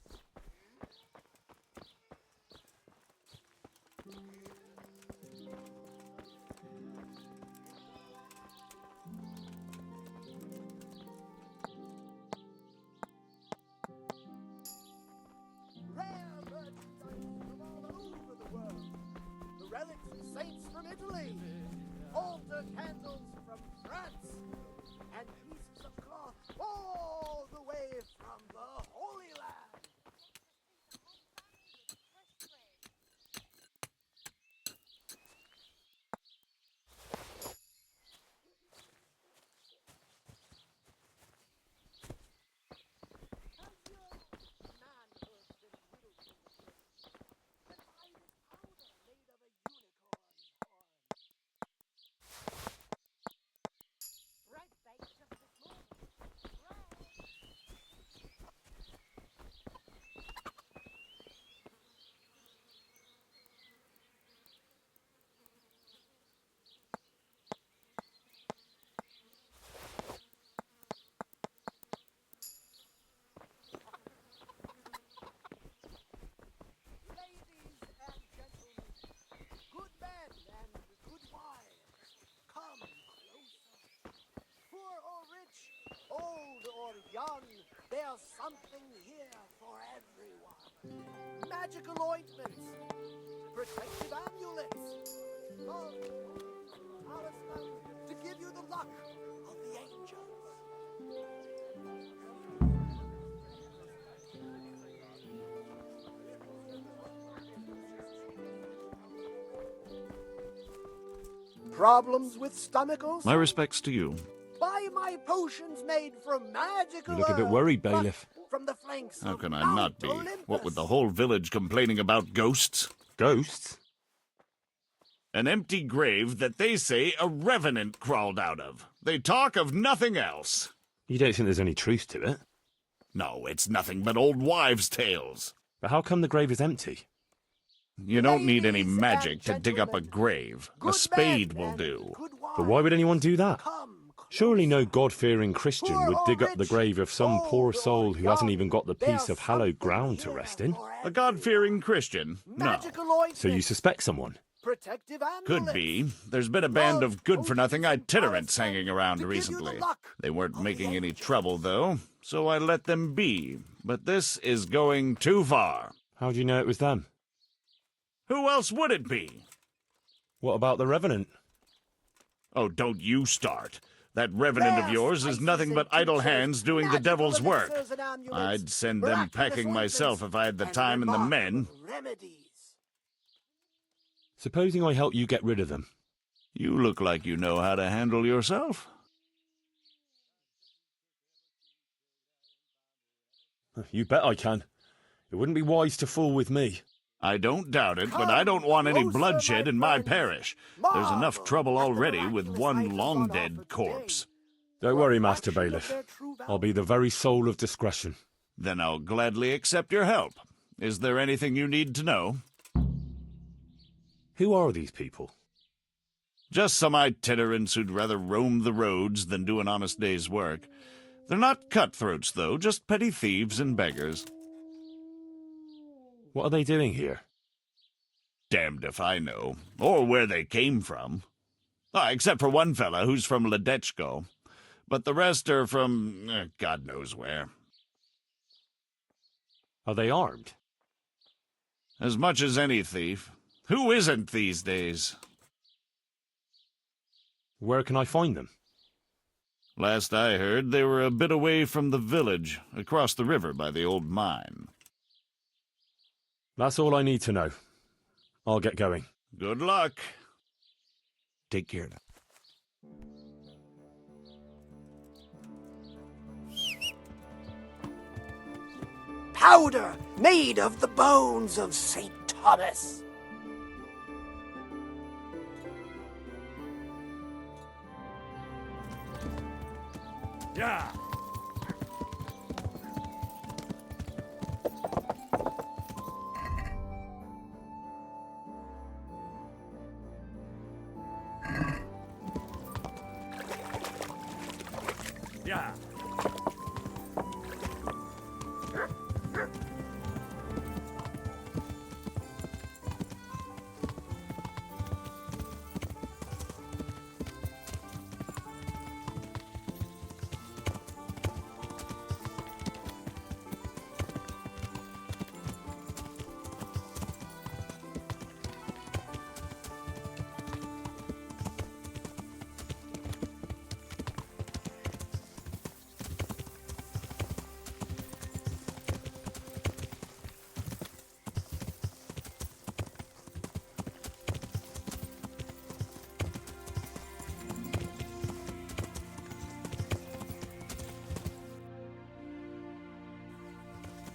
and pieces of cloth all the way from the Holy Land. Has your manhood been whittled to shreds, and by this powder made of a unicorn's horn? Bread baked just this morning. Bread. Ladies and gentlemen, good men and good wives, come closer. Poor or rich, old or young, there's something here for everyone. Magical ointments, protective amulets, love talismans to give you the luck of the angels. Problems with stomach ulcers? My respects to you. Buy my potions made from magical You look a bit herbs, worried, Bailiff. plucked from the flanks How of can I Mount not be? Olympus. What with the whole village complaining about ghosts? Ghosts? An empty grave that they say a revenant crawled out of. They talk of nothing else. You don't think there's any truth to it? No, it's nothing but old wives' tales. But how come the grave is empty? You don't need any Ladies and magic to dig up a gentlemen, grave. A good spade men will and do. good But why would anyone do that? Come Surely no closer. God-fearing Christian Poor would or dig up the rich, grave of some poor old soul or who hasn't young, even got the there's piece of hallowed something ground to here rest in. for A God-fearing Christian? No. Magical ointments, So you suspect someone? protective amulets. Could be. There's been a band of good-for-nothing potions, and itinerants talismans hanging around to give you the recently. luck They weren't of the making any angels. trouble, though, so I let them be. But this is going too far. How do you know it was them? Who else would it be? What about the Revenant? Oh, don't you start. That revenant of There's yours is spices nothing but and idle tinctures, hands doing the magical devil's work. elixirs and amulets, I'd send them miraculous packing myself ointments, if I had the and time and the men. remarkable remedies. Supposing I help you get rid of them. You look like you know how to handle yourself. You bet I can. It wouldn't be wise to fool with me. I don't doubt it, but I don't want any bloodshed in my parish. There's enough trouble already with one long-dead corpse. Don't worry, Master Bailiff. I'll be the very soul of discretion. Then I'll gladly accept your help. Is there anything you need to know? Who are these people? Just some itinerants who'd rather roam the roads than do an honest day's work. They're not cutthroats, though, just petty thieves and beggars. What are they doing here? Damned if I know, or where they came from. Except for one fella who's from Ledechko. But the rest are from God knows where. Are they armed? As much as any thief. Who isn't these days? Where can I find them? Last I heard, they were a bit away from the village, across the river by the old mine. That's all I need to know. I'll get going. Good luck. Take care now. Powder made of the bones of St. Thomas. Yeah. Yeah.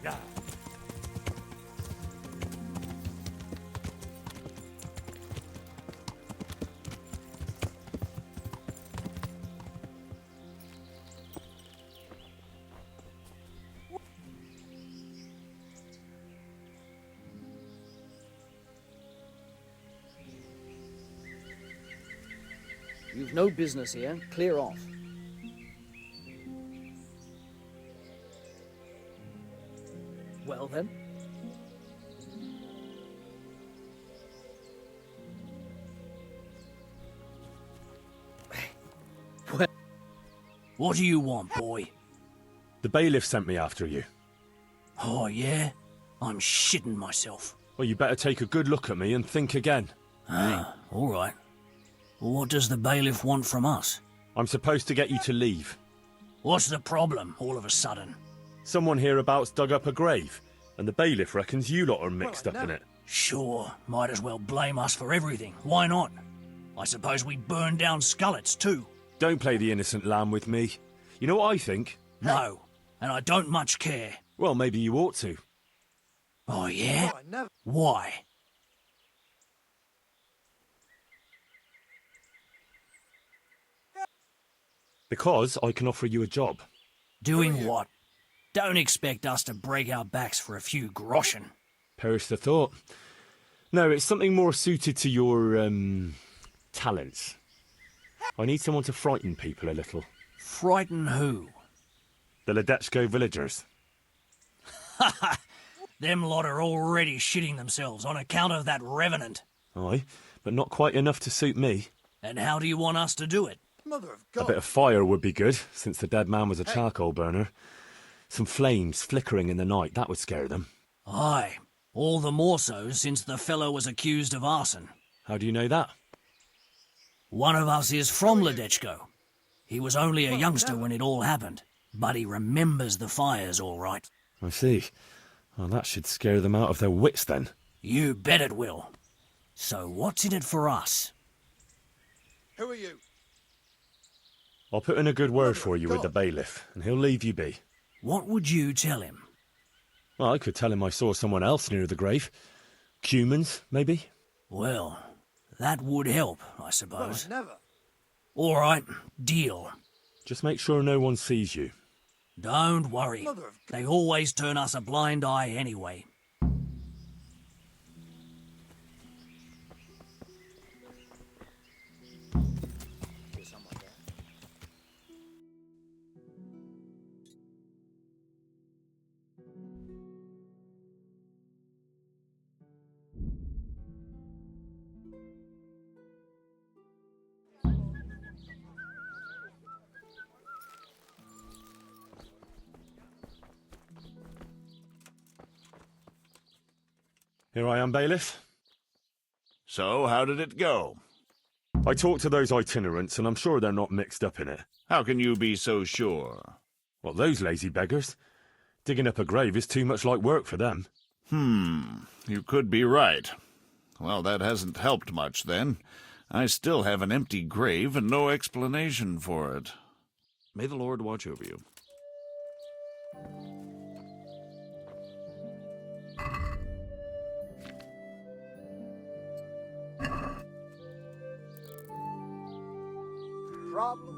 Yeah. You've no business here. Clear off. Well then? Well, What do you want, boy? The bailiff sent me after you. Oh, yeah? I'm shitting myself. Well, you better take a good look at me and think again. Ah, all right. Well, what does the bailiff want from us? I'm supposed to get you to leave. What's the problem, all of a sudden? Someone hereabouts dug up a grave, and the bailiff reckons you lot are mixed up in it. Sure, might as well blame us for everything. Why not? I suppose we burned down Skullets too. Don't play the innocent lamb with me. You know what I think? No, and I don't much care. Well, maybe you ought to. Oh, yeah? Why? Because I can offer you a job. Doing what? Don't expect us to break our backs for a few groschen. Perish the thought. No, it's something more suited to your, talents. I need someone to frighten people a little. Frighten who? The Ledechko villagers. Ha ha! Them lot are already shitting themselves on account of that revenant. Aye, but not quite enough to suit me. And how do you want us to do it? Mother of A God. bit of fire would be good, since the dead man was a charcoal burner. Some flames flickering in the night, that would scare them. Aye, all the more so since the fellow was accused of arson. How do you know that? One of us is from Ledechko. He was only a youngster when it all happened, but he remembers the fires all right. I see. Well, that should scare them out of their wits then. You bet it will. So what's in it for us? Who are you? I'll put in a good word for you with the bailiff, and he'll leave you be. What would you tell him? Well, I could tell him I saw someone else near the grave. Humans, maybe? Well, that would help, I suppose. Never. All right, deal. Just make sure no one sees you. Don't worry. They always turn us a blind eye anyway. Here I am, bailiff. So, how did it go? I talked to those itinerants, and I'm sure they're not mixed up in it. How can you be so sure? Well, those lazy beggars. Digging up a grave is too much like work for them. You could be right. Well, that hasn't helped much, then. I still have an empty grave and no explanation for it. May the Lord watch over you. Problem?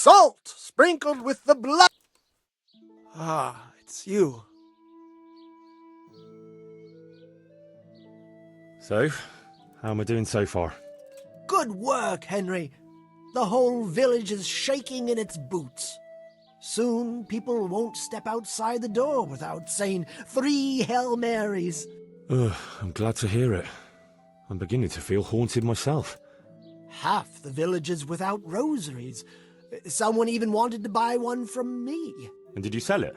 salt sprinkled with the blood. Ah, it's you. So, how am I doing so far? Good work, Henry. The whole village is shaking in its boots. Soon people won't step outside the door without saying 3 Hail Marys. Ugh, I'm glad to hear it. I'm beginning to feel haunted myself. Half the village is without rosaries. Someone even wanted to buy one from me. And did you sell it?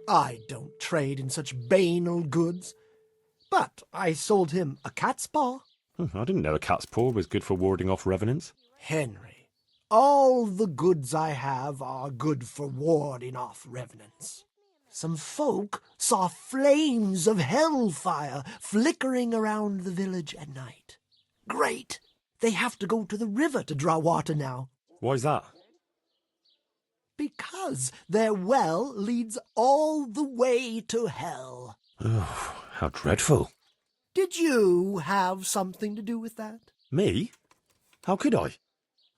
I don't trade in such banal goods. But I sold him a cat's paw. I didn't know a cat's paw was good for warding off revenants. Henry, all the goods I have are good for warding off revenants. Some folk saw flames of hellfire flickering around the village at night. Great! They have to go to the river to draw water now. Why's that? Because their well leads all the way to hell. Oh, how dreadful. Did you have something to do with that? Me? How could I?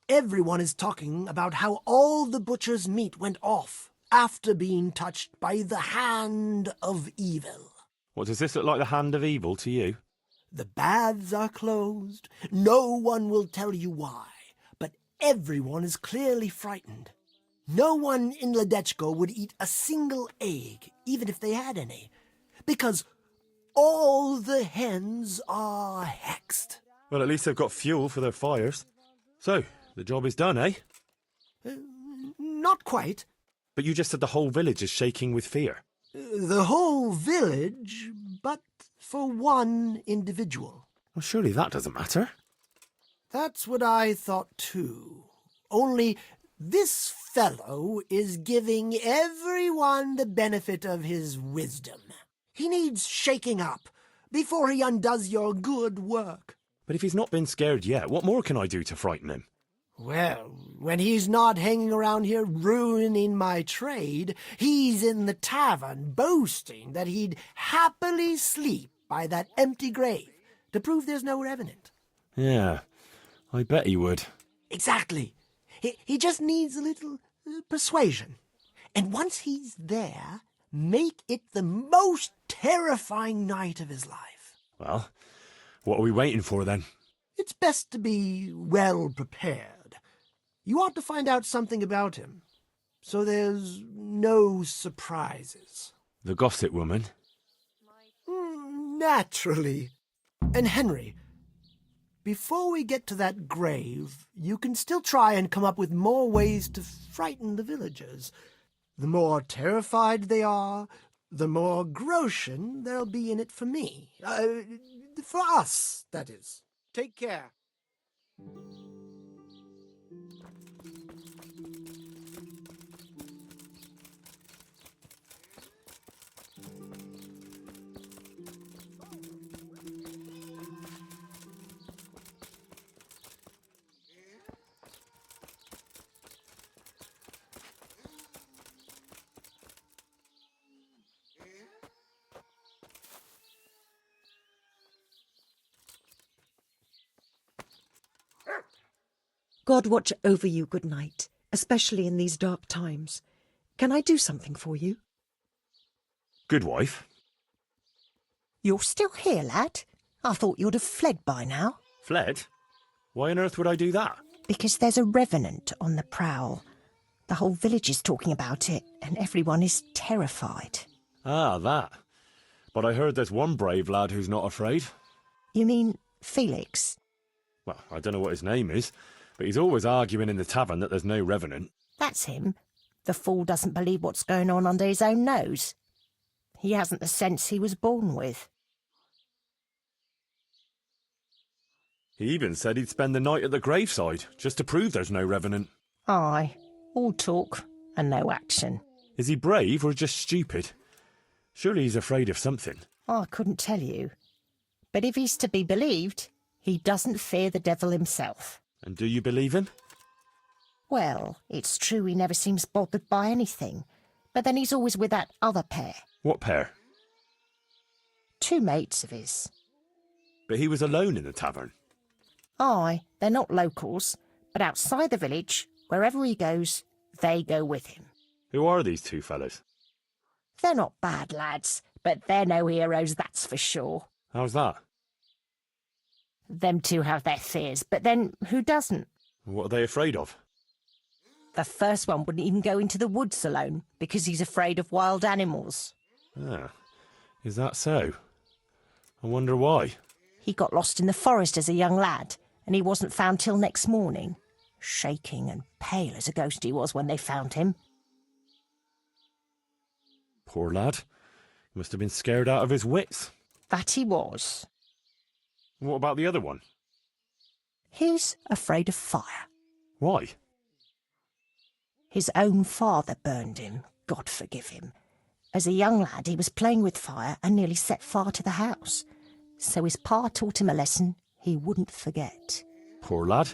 Everyone is talking about how all the butcher's meat went off after being touched by the hand of evil. What, does this look like the hand of evil to you? The baths are closed. No one will tell you why, but everyone is clearly frightened. No one in Ledechko would eat a single egg, even if they had any, because all the hens are hexed. Well, at least they've got fuel for their fires. So, the job is done, eh? Not quite. But you just said the whole village is shaking with fear. The whole village, but for one individual. Well, surely that doesn't matter. That's what I thought too. Only this fellow is giving everyone the benefit of his wisdom. He needs shaking up before he undoes your good work. But if he's not been scared yet, what more can I do to frighten him? Well, when he's not hanging around here ruining my trade, he's in the tavern boasting that he'd happily sleep by that empty grave to prove there's no revenant. Yeah, I bet he would. Exactly. He just needs a little persuasion. And once he's there, make it the most terrifying night of his life. Well, what are we waiting for then? It's best to be well prepared. You ought to find out something about him, so there's no surprises. The gossip woman? Naturally. And Henry, before we get to that grave, you can still try and come up with more ways to frighten the villagers. The more terrified they are, the more groschen there'll be in it for me. For us, that is. Take care. God watch over you, good night, especially in these dark times. Can I do something for you? Good wife. You're still here, lad? I thought you'd have fled by now. Fled? Why on earth would I do that? Because there's a revenant on the prowl. The whole village is talking about it, and everyone is terrified. Ah, that. But I heard there's one brave lad who's not afraid. You mean Felix? Well, I don't know what his name is, but he's always arguing in the tavern that there's no revenant. That's him. The fool doesn't believe what's going on under his own nose. He hasn't the sense he was born with. He even said he'd spend the night at the graveside, just to prove there's no revenant. Aye, all talk and no action. Is he brave or just stupid? Surely he's afraid of something. I couldn't tell you. But if he's to be believed, he doesn't fear the devil himself. And do you believe him? Well, it's true he never seems bothered by anything. But then he's always with that other pair. What pair? 2 mates of his. But he was alone in the tavern. Aye, they're not locals, but outside the village, Wherever he goes, they go with him. Who are these two fellas? They're not bad lads, but they're no heroes, that's for sure. How's that? Them two have their fears, but then who doesn't? What are they afraid of? The first one wouldn't even go into the woods alone because he's afraid of wild animals. Ah, is that so? I wonder why. He got lost in the forest as a young lad, and he wasn't found till next morning. Shaking and pale as a ghost he was when they found him. Poor lad. He must have been scared out of his wits. That he was. What about the other one? He's afraid of fire. Why? His own father burned him, God forgive him. As a young lad, he was playing with fire and nearly set fire to the house. So his pa taught him a lesson he wouldn't forget. Poor lad.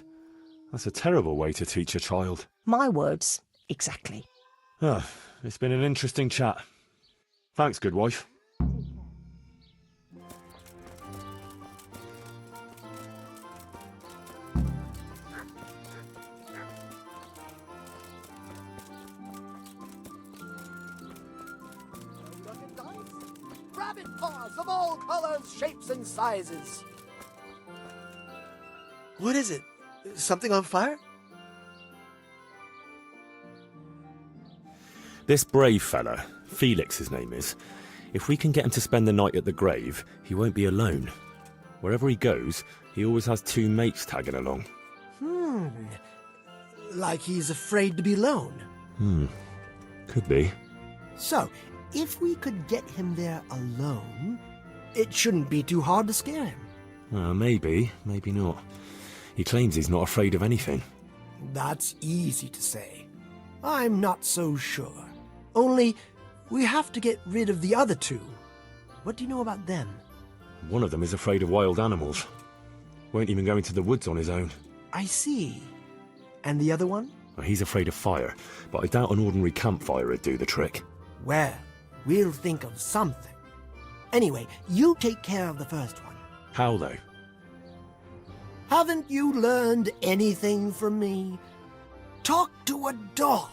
That's a terrible way to teach a child. My words, exactly. Ah, it's been an interesting chat. Thanks, good wife. Rabbit paws of all colors, shapes, and sizes. What is it? Something on fire? This brave fella, Felix his name is, if we can get him to spend the night at the grave, he won't be alone. Wherever he goes, he always has two mates tagging along. Like he's afraid to be alone. Could be. So, if we could get him there alone, it shouldn't be too hard to scare him. Maybe, maybe not. He claims he's not afraid of anything. That's easy to say. I'm not so sure. Only, we have to get rid of the other two. What do you know about them? One of them is afraid of wild animals. Won't even go into the woods on his own. I see. And the other one? Well, he's afraid of fire, but I doubt an ordinary campfire would do the trick. Well, we'll think of something. Anyway, you take care of the first one. How, though? Haven't you learned anything from me? Talk to a dog.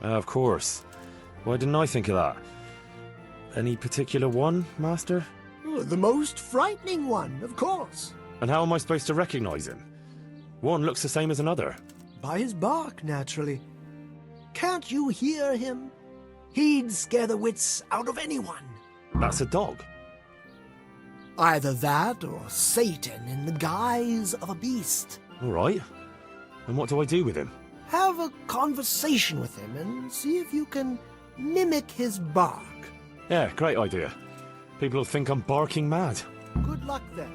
Of course. Why didn't I think of that? Any particular one, Master? The most frightening one, of course. And how am I supposed to recognize him? One looks the same as another. By his bark, naturally. Can't you hear him? He'd scare the wits out of anyone. That's a dog. Either that or Satan in the guise of a beast. All right. And what do I do with him? Have a conversation with him and see if you can mimic his bark. Yeah, great idea. People will think I'm barking mad. Good luck then.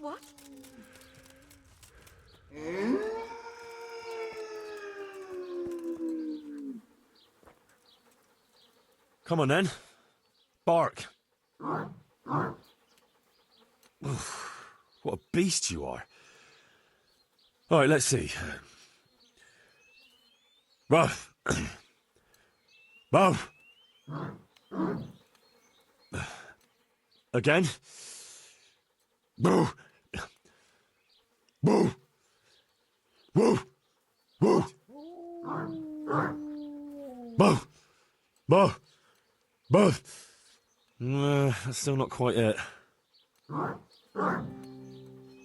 What? Come on then. Bark. What a beast you are. All right, let's see. Ruff. Ruff. Again. Boo. Boo. Boo. Boo. Boo. Boo. Boo. That's still not quite it.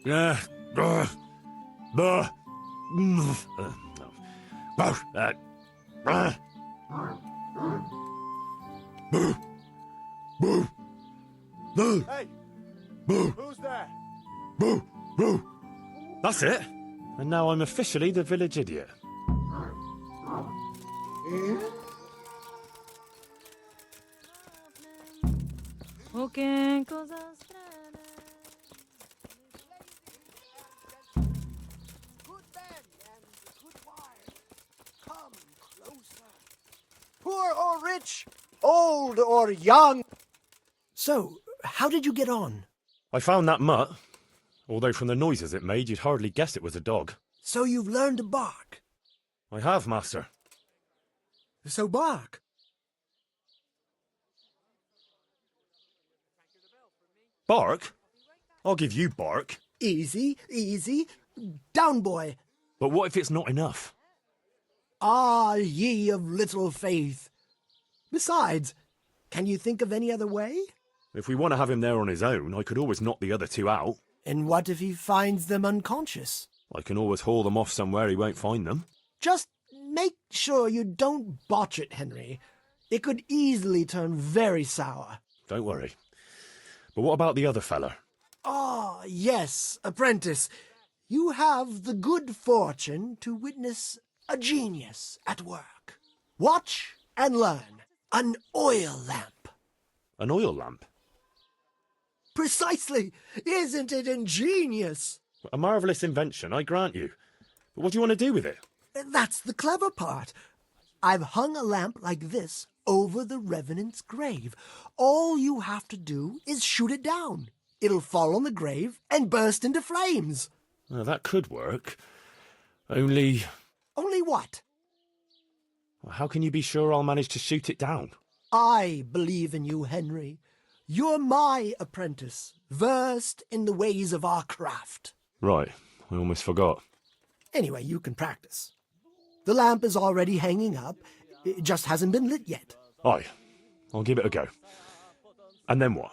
Yeah. Boo. Boo. Boo. Boo. Boo. Hey! Boo. Who's there? Boo. Boo. That's it. And now I'm officially the village idiot. Good men and good wives, come closer. Poor or rich, old or young. So, how did you get on? I found that mutt. Although from the noises it made, you'd hardly guess it was a dog. So you've learned to bark? I have, master. So bark. Bark? I'll give you bark. Easy, easy. Down, boy. But what if it's not enough? Ah, ye of little faith. Besides, can you think of any other way? If we want to have him there on his own, I could always knock the other two out. And what if he finds them unconscious? I can always haul them off somewhere he won't find them. Just make sure you don't botch it, Henry. It could easily turn very sour. Don't worry. But what about the other fella? Ah, yes, apprentice. You have the good fortune to witness a genius at work. Watch and learn. An oil lamp. An oil lamp? Precisely. Isn't it ingenious? A marvellous invention, I grant you. But what do you want to do with it? That's the clever part. I've hung a lamp like this over the Revenant's grave. All you have to do is shoot it down. It'll fall on the grave and burst into flames. Well, that could work. Only... Only what? How can you be sure I'll manage to shoot it down? I believe in you, Henry. You're my apprentice, versed in the ways of our craft. Right, I almost forgot. Anyway, you can practice. The lamp is already hanging up. It just hasn't been lit yet. Aye, I'll give it a go. And then what?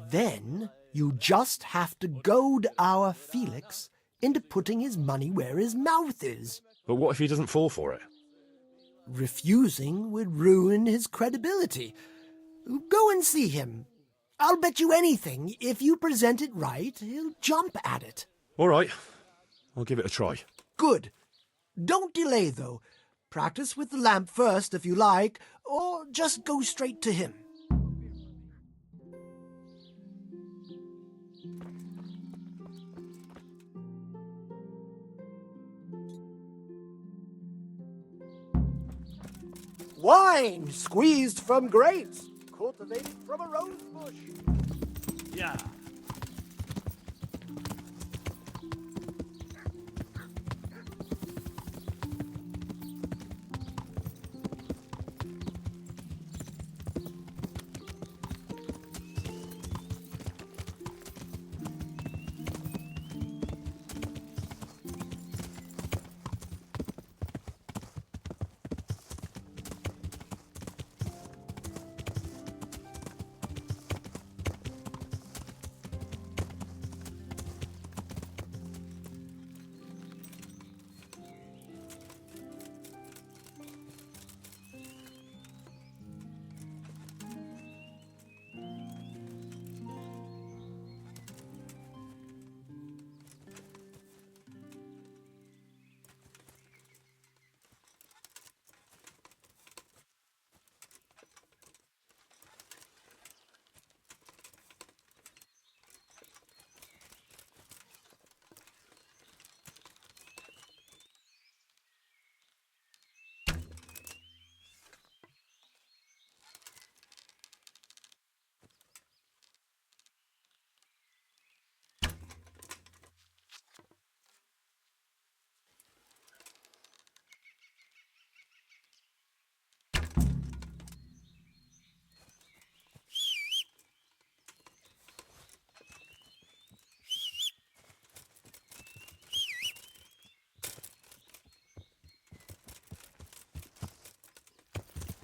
Then you just have to goad our Felix into putting his money where his mouth is. But what if he doesn't fall for it? Refusing would ruin his credibility. Go and see him. I'll bet you anything, if you present it right, he'll jump at it. All right, I'll give it a try. Good. Don't delay, though. Practice with the lamp first, if you like, or just go straight to him. Wine squeezed from grapes, cultivated from a rose bush. Yeah.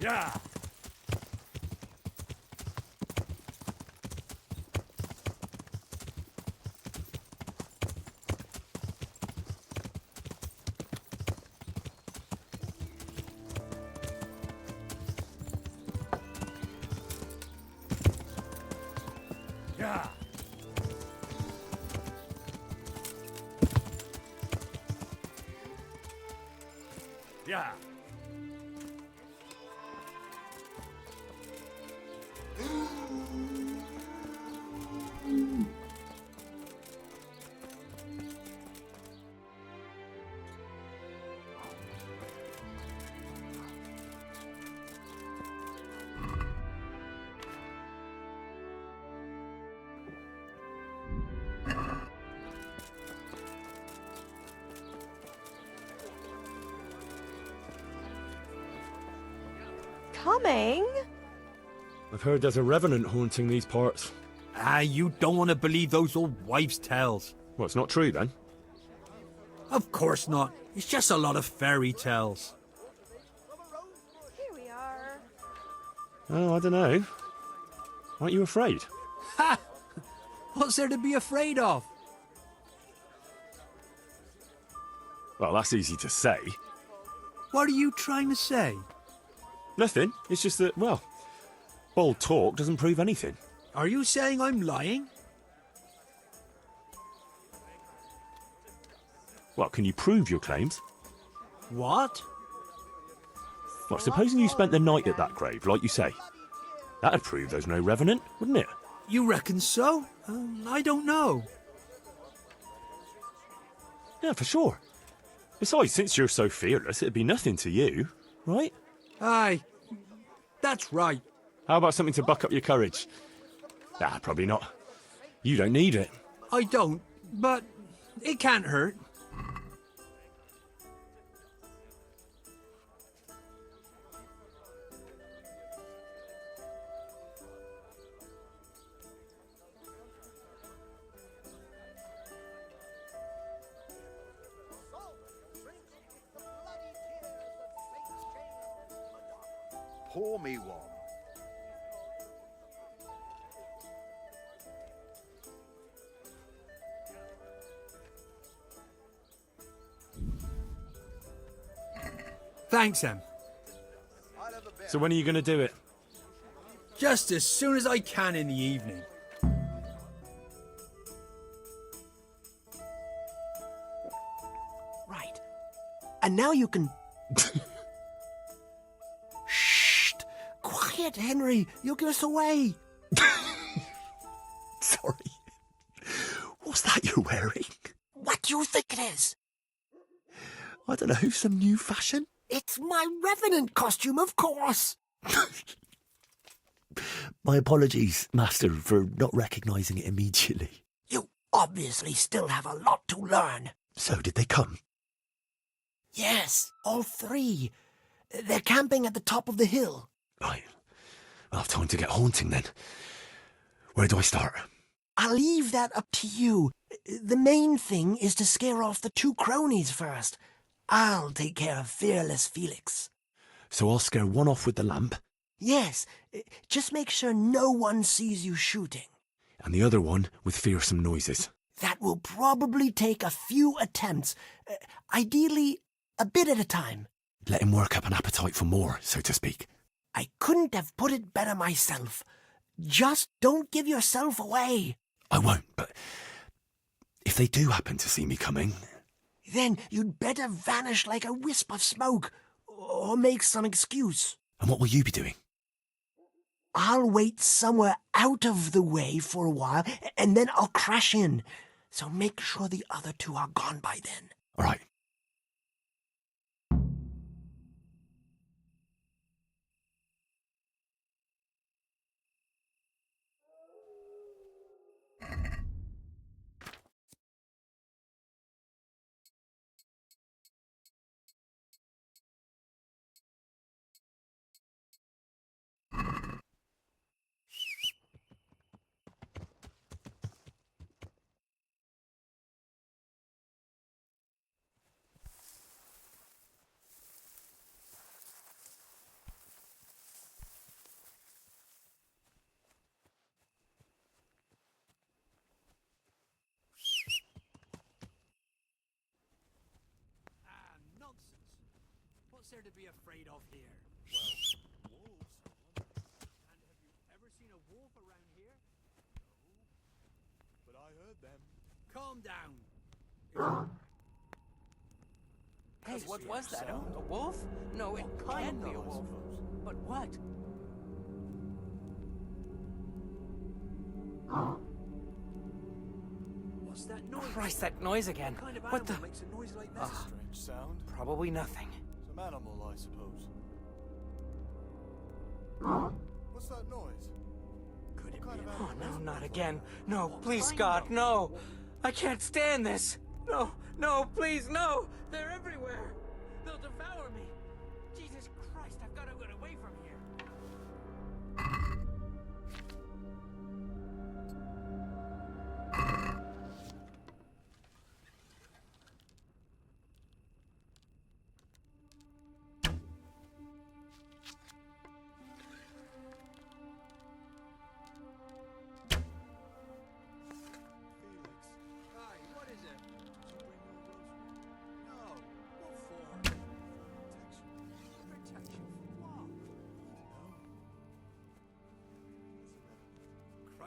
Yeah. Yeah. Yeah. coming? I've heard there's a revenant haunting these parts. Ah, you don't want to believe those old wives' tales. Well, it's not true then. Of course not. It's just a lot of fairy tales. Here we are. Oh, I don't know. Aren't you afraid? Ha! What's there to be afraid of? Well, that's easy to say. What are you trying to say? Nothing. It's just that, well, bold talk doesn't prove anything. Are you saying I'm lying? Well, can you prove your claims? What? Well, supposing you spent the night at that grave, like you say. That'd prove there's no revenant, wouldn't it? You reckon so? I don't know. Yeah, for sure. Besides, since you're so fearless, it'd be nothing to you, right? Aye, that's right. How about something to buck up your courage? Ah, probably not. You don't need it. I don't, but it can't hurt. Pour me one. Thanks, Em. So when are you going to do it? Just as soon as I can in the evening. Right. And now you can... Shh! Quiet, Henry. You'll give us away. Sorry. What's that you're wearing? What do you think it is? I don't know, some new fashion? It's my Revenant costume, of course. My apologies, Master, for not recognising it immediately. You obviously still have a lot to learn. So did they come? Yes, all three. They're camping at the top of the hill. Right. I'll have time to get haunting then. Where do I start? I'll leave that up to you. The main thing is to scare off the two cronies first. I'll take care of fearless Felix. So I'll scare one off with the lamp? Yes, just make sure no one sees you shooting. And the other one with fearsome noises? That will probably take a few attempts. Ideally, a bit at a time. Let him work up an appetite for more, so to speak. I couldn't have put it better myself. Just don't give yourself away. I won't, but if they do happen to see me coming... Then you'd better vanish like a wisp of smoke, or make some excuse. And what will you be doing? I'll wait somewhere out of the way for a while, and then I'll crash in. So make sure the other two are gone by then. All right. What's there to be afraid of here? Well, wolves. And have you ever seen a wolf around here? No. But I heard them. Calm down. Hey, what was that? A wolf? No, it can't be a wolf. But what? What's that noise? Christ, that noise again. What kind of What the? animal makes a noise like that? Strange sound. Probably nothing. Some animal, I suppose. What's that noise? Could it What be kind a of Oh, animal? no, not again. No, please, God, no. I can't stand this. No, no, please, no. They're everywhere. They'll devour me. Jesus Christ, I've got to get away from here.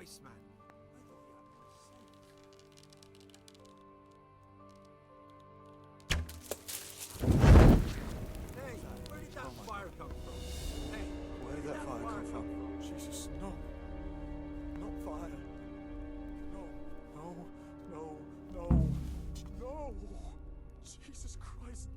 Christ, man. I thought you had more sense. Hey, where did that fire come from? Hey, Where did that fire come from? Jesus, no. Not fire. No, no, no, no, no. Jesus Christ.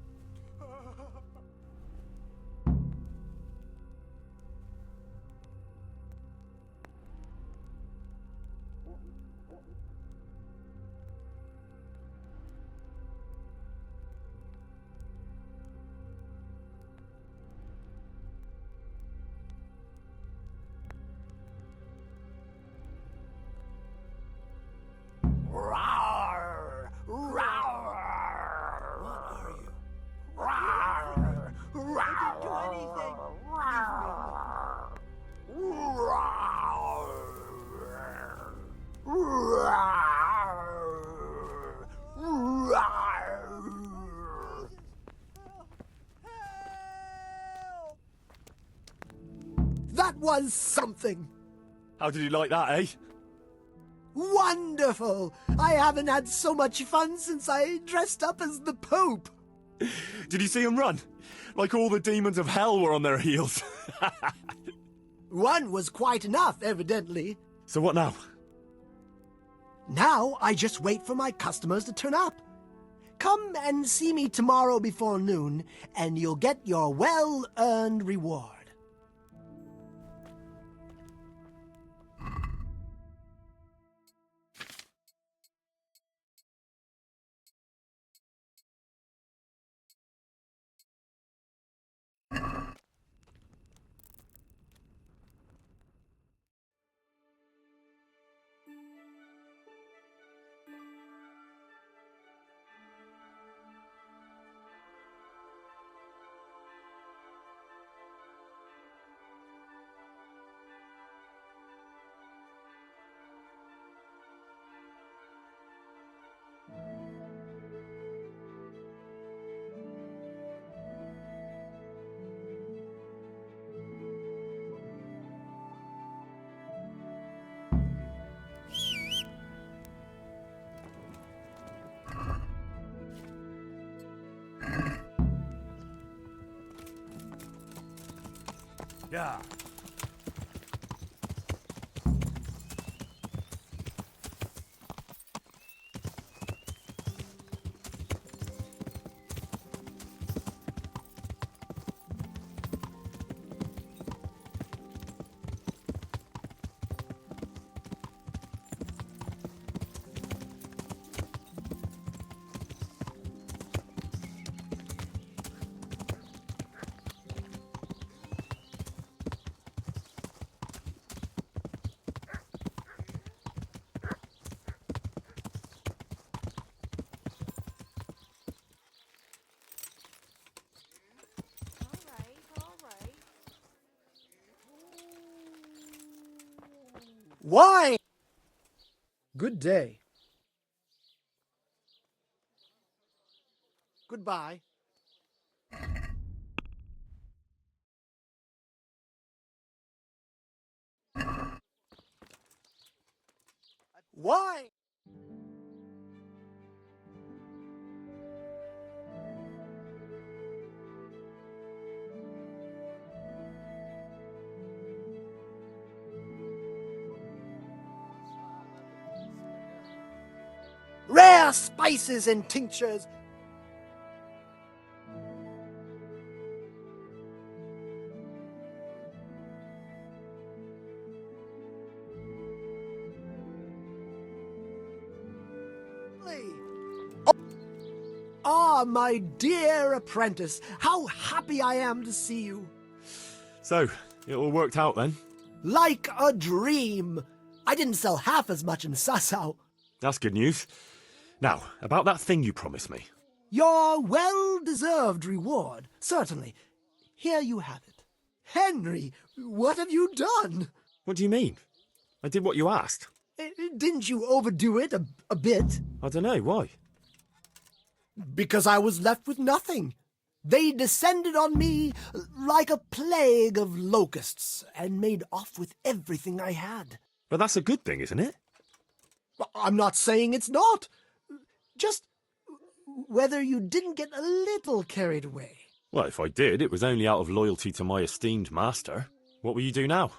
Roar! Roar! What are you? Roar! Roar! I didn't do anything. That was something! How did you like that, eh? Wonderful! I haven't had so much fun since I dressed up as the Pope! Did you see him run? Like all the demons of hell were on their heels. One was quite enough, evidently. So what now? Now I just wait for my customers to turn up. Come and see me tomorrow before noon, and you'll get your well-earned reward. Yeah. Why? Good day. Goodbye. Why? Rare spices and tinctures. Ah, my dear apprentice, how happy I am to see you. So, it all worked out then? Like a dream. I didn't sell half as much in Sasau. That's good news. Now, about that thing you promised me. Your well-deserved reward, certainly. Here you have it. Henry, what have you done? What do you mean? I did what you asked. Didn't you overdo it a bit? I don't know, why? Because I was left with nothing. They descended on me like a plague of locusts and made off with everything I had. But that's a good thing, isn't it? I'm not saying it's not. Just whether you didn't get a little carried away. Well, if I did, it was only out of loyalty to my esteemed master. What will you do now?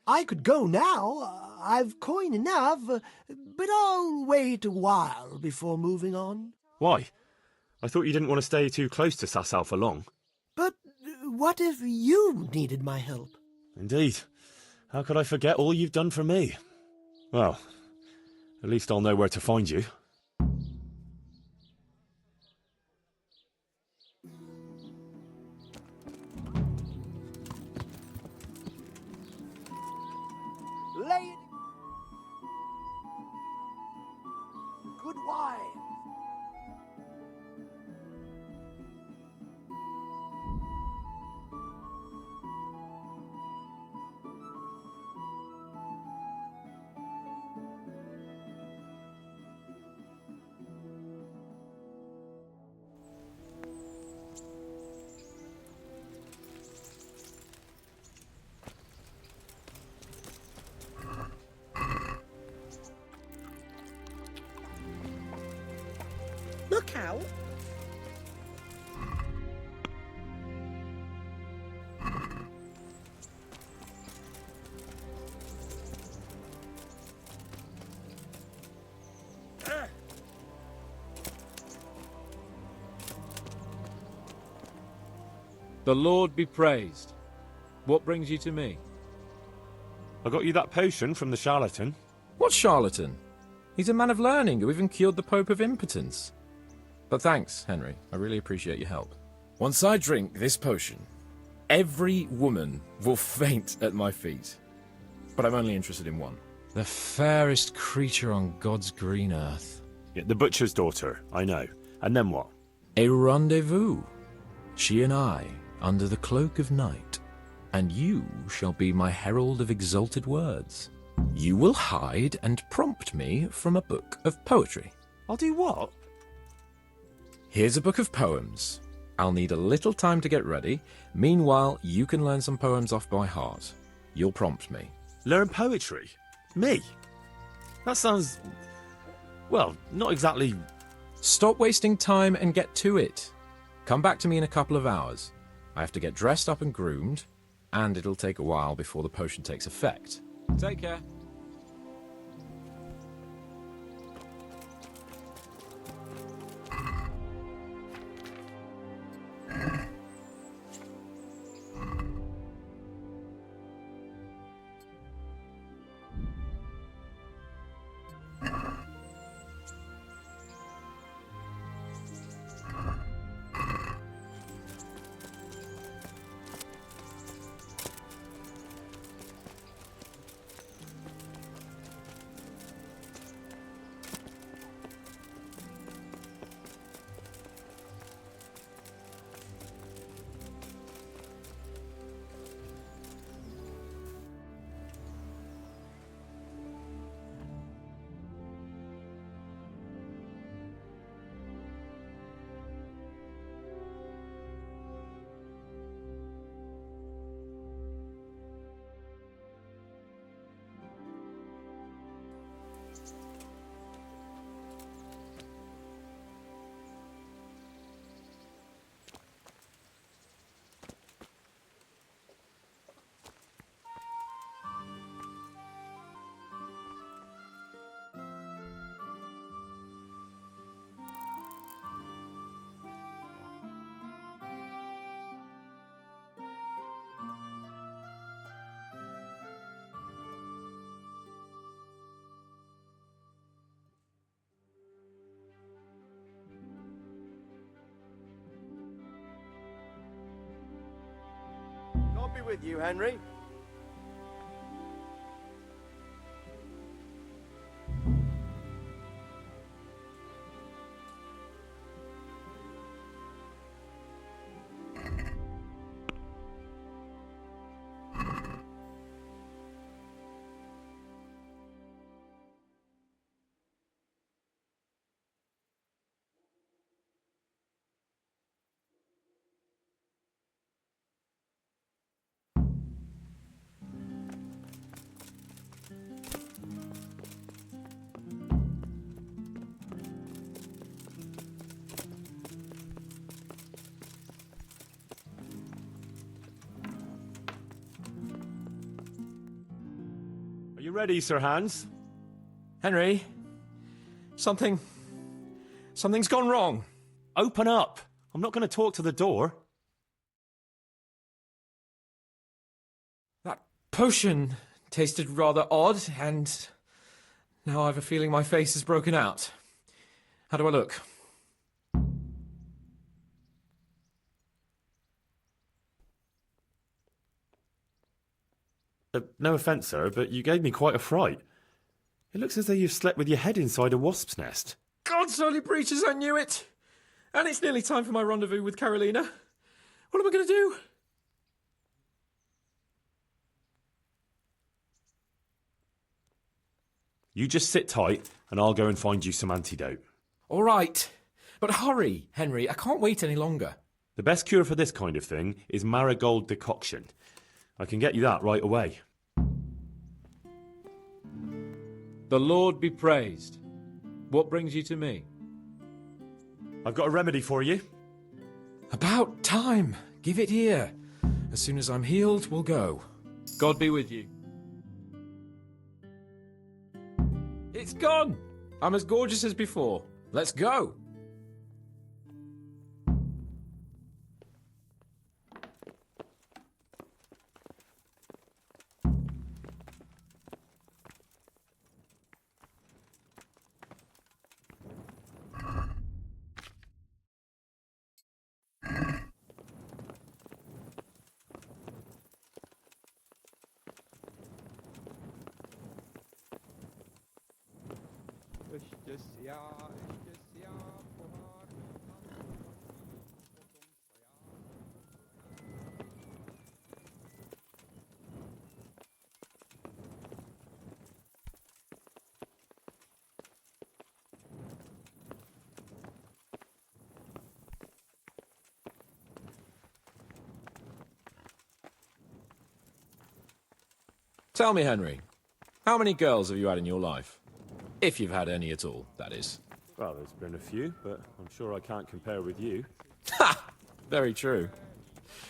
I could go now. I've coin enough, but I'll wait a while before moving on. Why? I thought you didn't want to stay too close to Sasau for long. But what if you needed my help? Indeed. How could I forget all you've done for me? Well, at least I'll know where to find you. Lady, good wine. Look out! The Lord be praised. What brings you to me? I got you that potion from the charlatan. What charlatan? He's a man of learning who even cured the Pope of impotence. But thanks, Henry. I really appreciate your help. Once I drink this potion, every woman will faint at my feet. But I'm only interested in one. The fairest creature on God's green earth. Yeah, the butcher's daughter, I know. And then what? A rendezvous. She and I, under the cloak of night. And you shall be my herald of exalted words. You will hide and prompt me from a book of poetry. I'll do what? Here's a book of poems. I'll need a little time to get ready. Meanwhile, you can learn some poems off by heart. You'll prompt me. Learn poetry? Me? That sounds... well, not exactly... Stop wasting time and get to it. Come back to me in a couple of hours. I have to get dressed up and groomed, and it'll take a while before the potion takes effect. Take care. God be with you, Henry. you ready, Sir Hans? Henry, something's gone wrong. Open up. I'm not going to talk to the door. That potion tasted rather odd, and now I have a feeling my face is broken out. How do I look? No offence, sir, but you gave me quite a fright. It looks as though you've slept with your head inside a wasp's nest. God's holy breeches, I knew it! And it's nearly time for my rendezvous with Carolina. What am I going to do? You just sit tight, and I'll go and find you some antidote. All right. But hurry, Henry. I can't wait any longer. The best cure for this kind of thing is marigold decoction. I can get you that right away. The Lord be praised. What brings you to me? I've got a remedy for you. About time. Give it here. As soon as I'm healed, we'll go. God be with you. It's gone. I'm as gorgeous as before. Let's go. Tell me, Henry, how many girls have you had in your life? If you've had any at all, that is. Well, there's been a few, but I'm sure I can't compare with you. Ha! Very true.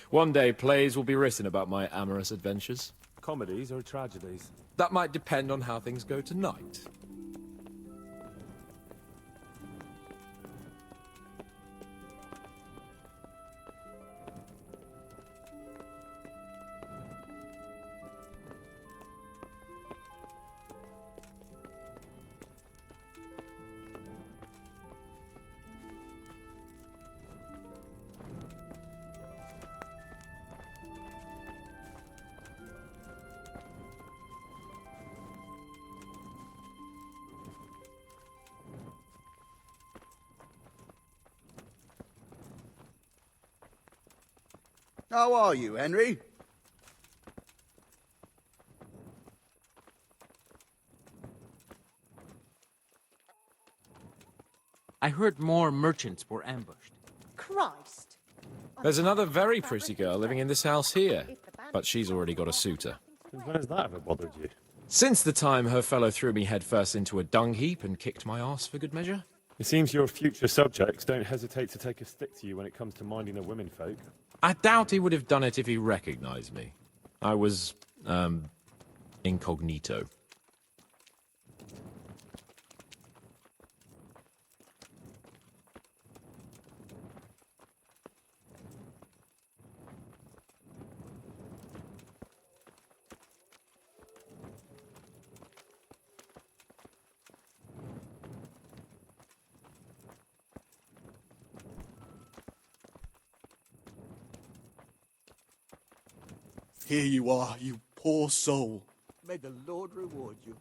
One day plays will be written about my amorous adventures. Comedies or tragedies? That might depend on how things go tonight. How are you, Henry? I heard more merchants were ambushed. Christ! There's another very pretty girl living in this house here, but she's already got a suitor. Since when has that ever bothered you? Since the time her fellow threw me headfirst into a dung heap and kicked my arse for good measure. It seems your future subjects don't hesitate to take a stick to you when it comes to minding the womenfolk. I doubt he would have done it if he recognized me. I was, incognito. Here you are, you poor soul. May the Lord reward you.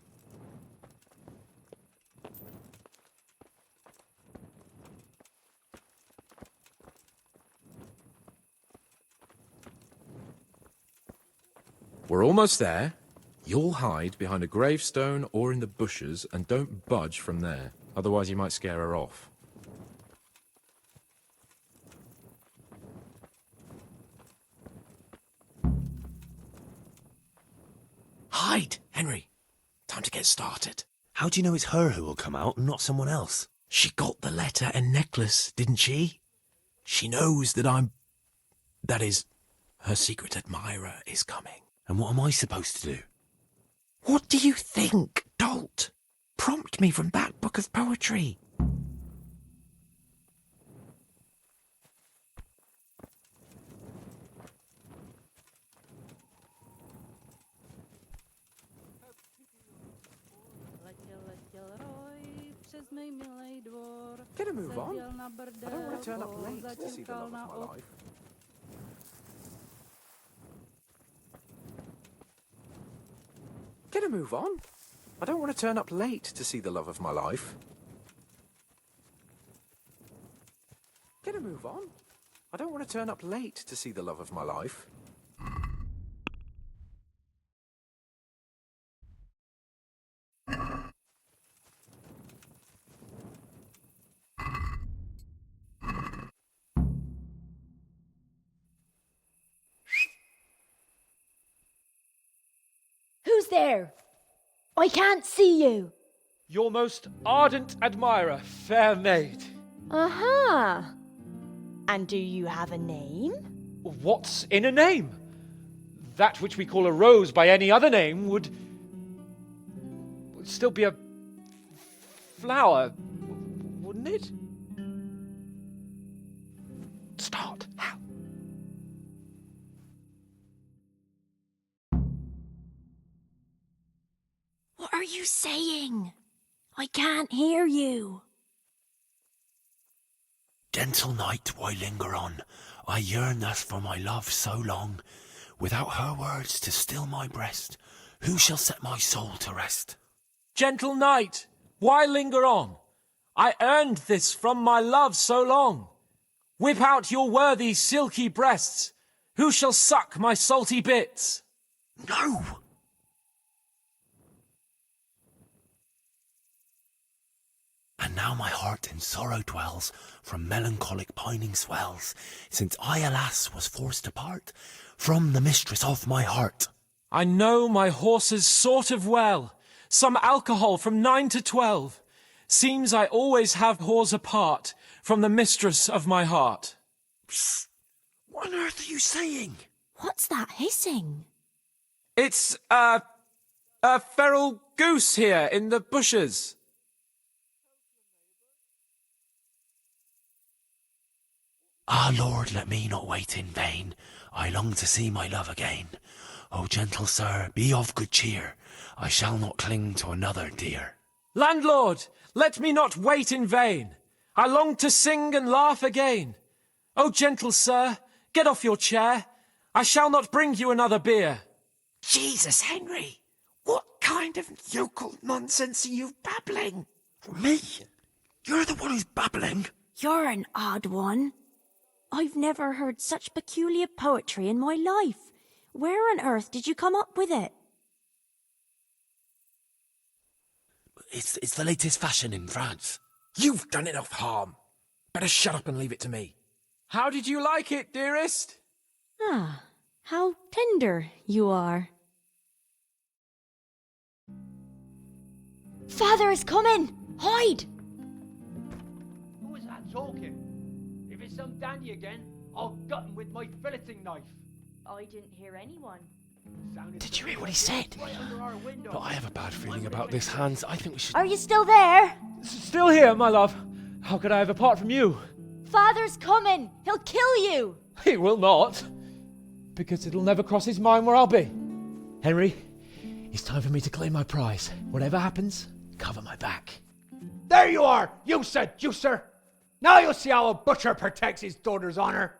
We're almost there. You'll hide behind a gravestone or in the bushes and don't budge from there. Otherwise you might scare her off. Hide, Henry. Time to get started. How do you know it's her who will come out and not someone else? She got the letter and necklace, didn't she? She knows that that is, her secret admirer is coming. And what am I supposed to do? What do you think, dolt? Prompt me from that book of poetry. Get a move on. I don't want to turn up late to see the love of my life. Get a move on. I don't want to turn up late to see the love of my life. Get a move on. I don't want to turn up late to see the love of my life. Who's there? I can't see you. Your most ardent admirer, fair maid. Uh-huh. And do you have a name? What's in a name? That which we call a rose by any other name would still be a flower, wouldn't it? Start. How? What are you saying? I can't hear you. Gentle night, why linger on? I yearn thus for my love so long. Without her words to still my breast, who shall set my soul to rest? Gentle night, why linger on? I earned this from my love so long. Whip out your worthy silky breasts. Who shall suck my salty bits? No! And now my heart in sorrow dwells, from melancholic pining swells, since I, alas, was forced to part from the mistress of my heart. I know my horses sort of well, some alcohol from 9 to 12. Seems I always have whores apart from the mistress of my heart. Psst! What on earth are you saying? What's that hissing? It's, a feral goose here in the bushes. Ah, Lord, let me not wait in vain. I long to see my love again. O gentle sir, be of good cheer. I shall not cling to another dear. Landlord, let me not wait in vain. I long to sing and laugh again. O gentle sir, get off your chair. I shall not bring you another beer. Jesus, Henry! What kind of yokel nonsense are you babbling? Me? You're the one who's babbling? You're an odd one. I've never heard such peculiar poetry in my life. Where on earth did you come up with it? It's the latest fashion in France. You've done enough harm. Better shut up and leave it to me. How did you like it, dearest? Ah, how tender you are. Father is coming! Hide! Who is that talking? If it's some Danny again, I'll gut him with my filleting knife. I didn't hear anyone. Did you hear what he said? But I have a bad feeling about this, Hans. I think we should... Are you still there? Still here, my love. How could I have apart from you? Father's coming! He'll kill you! He will not. Because it'll never cross his mind where I'll be. Henry, it's time for me to claim my prize. Whatever happens, cover my back. There you are, you seducer! Now you'll see how a butcher protects his daughter's honor.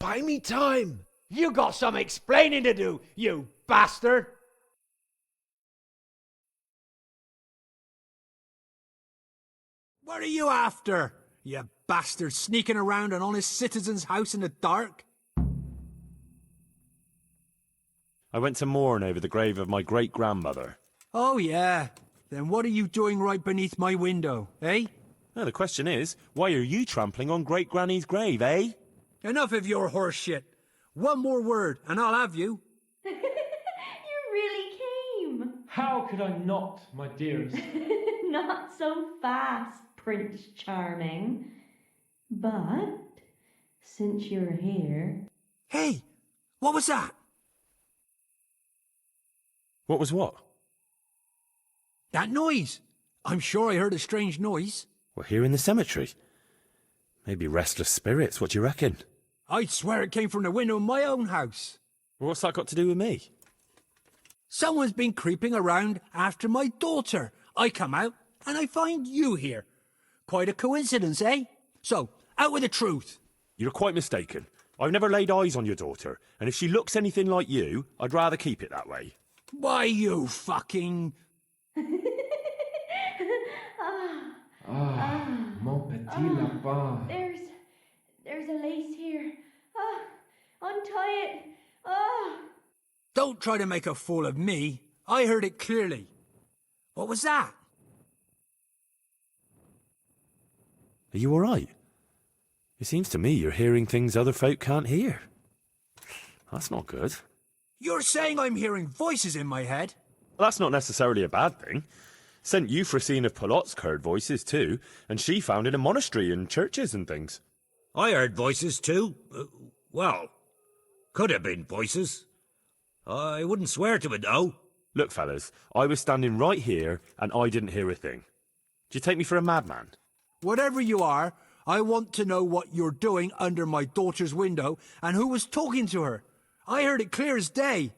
Buy me time. You got some explaining to do, you bastard! What are you after, you bastard, sneaking around an honest citizen's house in the dark? I went to mourn over the grave of my great-grandmother. Oh, yeah. Then what are you doing right beneath my window, eh? No, the question is, why are you trampling on great-granny's grave, eh? Enough of your horse shit. One more word, and I'll have you. You really came. How could I not, my dearest? Not so fast, Prince Charming. But, since you're here... Hey, what was that? What was what? That noise! I'm sure I heard a strange noise. We're here in the cemetery. Maybe restless spirits, what do you reckon? I'd swear it came from the window of my own house. What's that got to do with me? Someone's been creeping around after my daughter. I come out and I find you here. Quite a coincidence, eh? So, out with the truth. You're quite mistaken. I've never laid eyes on your daughter, and if she looks anything like you, I'd rather keep it that way. Why, you fucking... Mon petit lapin. There's a lace here. Untie it. Don't try to make a fool of me. I heard it clearly. What was that? Are you all right? It seems to me you're hearing things other folk can't hear. That's not good. You're saying I'm hearing voices in my head? Well, that's not necessarily a bad thing. St. Euphrosyne of Polotsk heard voices too, and she founded a monastery and churches and things. I heard voices too. Well, could have been voices. I wouldn't swear to it, though. Look, fellas, I was standing right here, and I didn't hear a thing. Do you take me for a madman? Whatever you are, I want to know what you're doing under my daughter's window and who was talking to her. I heard it clear as day.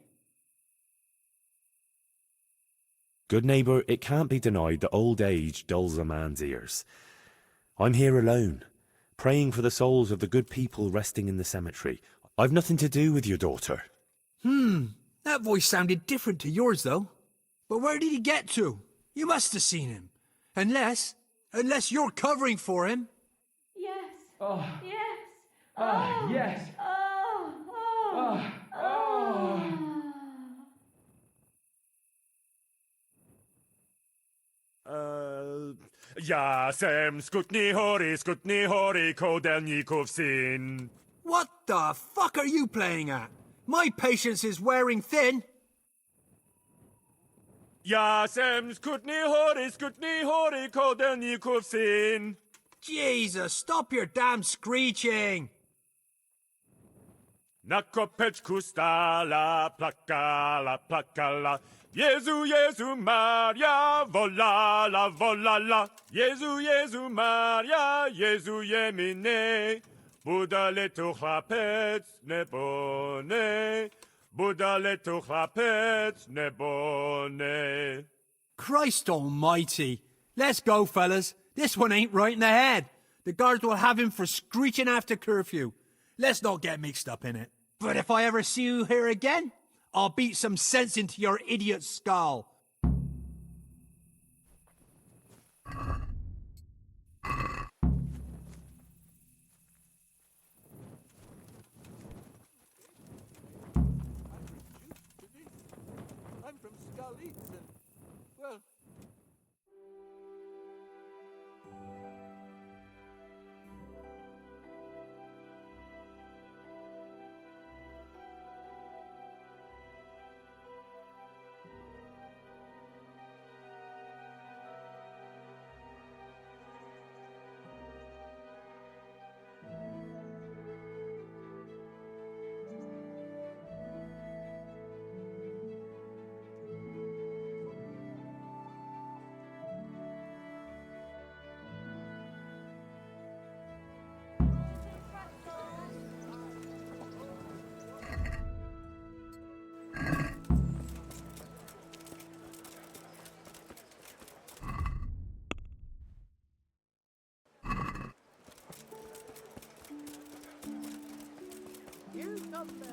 Good neighbour, it can't be denied that old age dulls a man's ears. I'm here alone, praying for the souls of the good people resting in the cemetery. I've nothing to do with your daughter. That voice sounded different to yours, though. But where did he get to? You must have seen him. Unless you're covering for him. Yes. Oh. Yes. Yes. Yasem skutni hori kodelnikov sin. What the fuck are you playing at? My patience is wearing thin. Yasem skutni hori kodelnikov sin. Jesus, stop your damn screeching. Nakopeczku stala plakala. Jezu, Maria, volala. Jezu, Maria, Jezu jemine. Budale tu chlapec nebone. Budale tu chlapec nebone. Christ almighty. Let's go, fellas. This one ain't right in the head. The guards will have him for screeching after curfew. Let's not get mixed up in it. But if I ever see you here again, I'll beat some sense into your idiot skull. I'm from Skalitz, well... Here's something.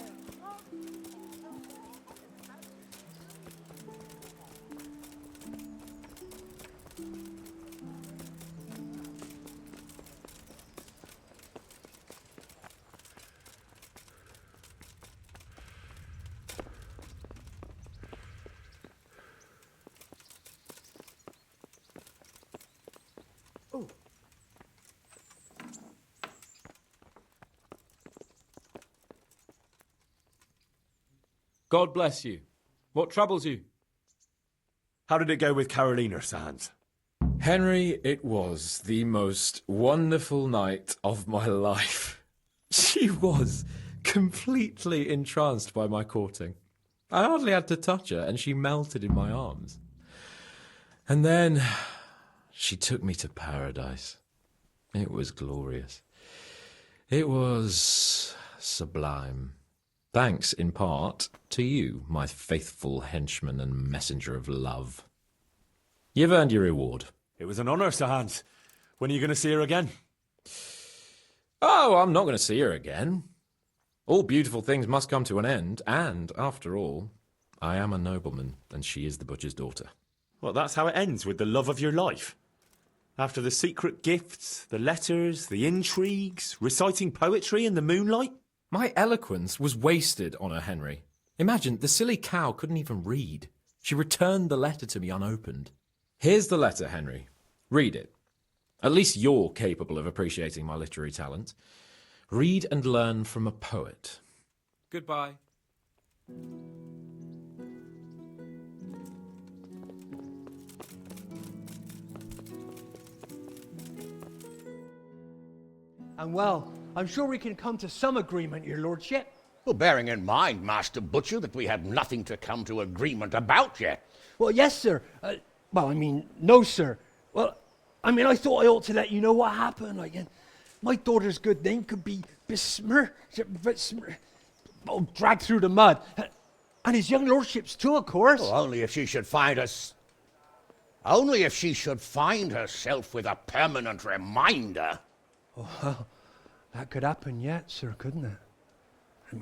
God bless you. What troubles you? How did it go with Carolina, Sans? Henry, it was the most wonderful night of my life. She was completely entranced by my courting. I hardly had to touch her, and she melted in my arms. And then she took me to paradise. It was glorious. It was sublime. Thanks, in part, to you, my faithful henchman and messenger of love. You've earned your reward. It was an honour, Sir Hans. When are you going to see her again? Oh, I'm not going to see her again. All beautiful things must come to an end, and, after all, I am a nobleman, and she is the butcher's daughter. Well, that's how it ends, with the love of your life. After the secret gifts, the letters, the intrigues, reciting poetry in the moonlight. My eloquence was wasted on her, Henry. Imagine, the silly cow couldn't even read. She returned the letter to me unopened. Here's the letter, Henry. Read it. At least you're capable of appreciating my literary talent. Read and learn from a poet. Goodbye. And well, I'm sure we can come to some agreement, your lordship. Well, bearing in mind, Master Butcher, that we have nothing to come to agreement about yet. Well, yes, sir. No, sir. Well, I thought I ought to let you know what happened. My daughter's good name could be besmirched, dragged through the mud. And his young lordship's too, of course. Well, only if she should find herself with a permanent reminder. Oh, well, that could happen yet, sir, couldn't it?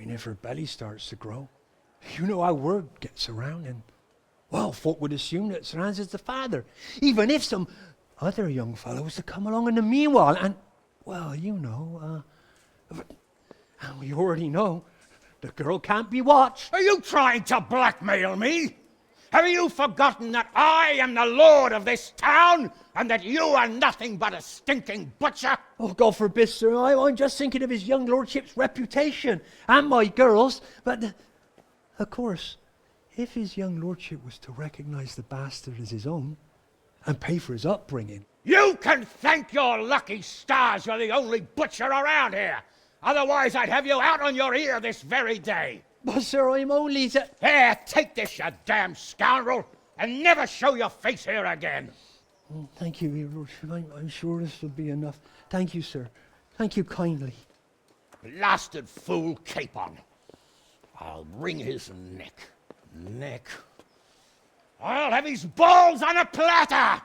If her belly starts to grow. You know how word gets around, and, well, folk would assume that Sir Hans is the father, even if some other young fellow was to come along in the meanwhile, and, well, and we already know, the girl can't be watched. Are you trying to blackmail me? Have you forgotten that I am the lord of this town, and that you are nothing but a stinking butcher? Oh, God forbid, sir. I'm just thinking of his young lordship's reputation, and my girl's. But, of course, if his young lordship was to recognize the bastard as his own, and pay for his upbringing... You can thank your lucky stars you're the only butcher around here. Otherwise, I'd have you out on your ear this very day. But, sir, I'm only... Here, take this, you damn scoundrel, and never show your face here again. Thank you, your lordship. I'm sure this will be enough. Thank you, sir. Thank you kindly. Blasted fool Capon. I'll wring his neck. I'll have his balls on a platter!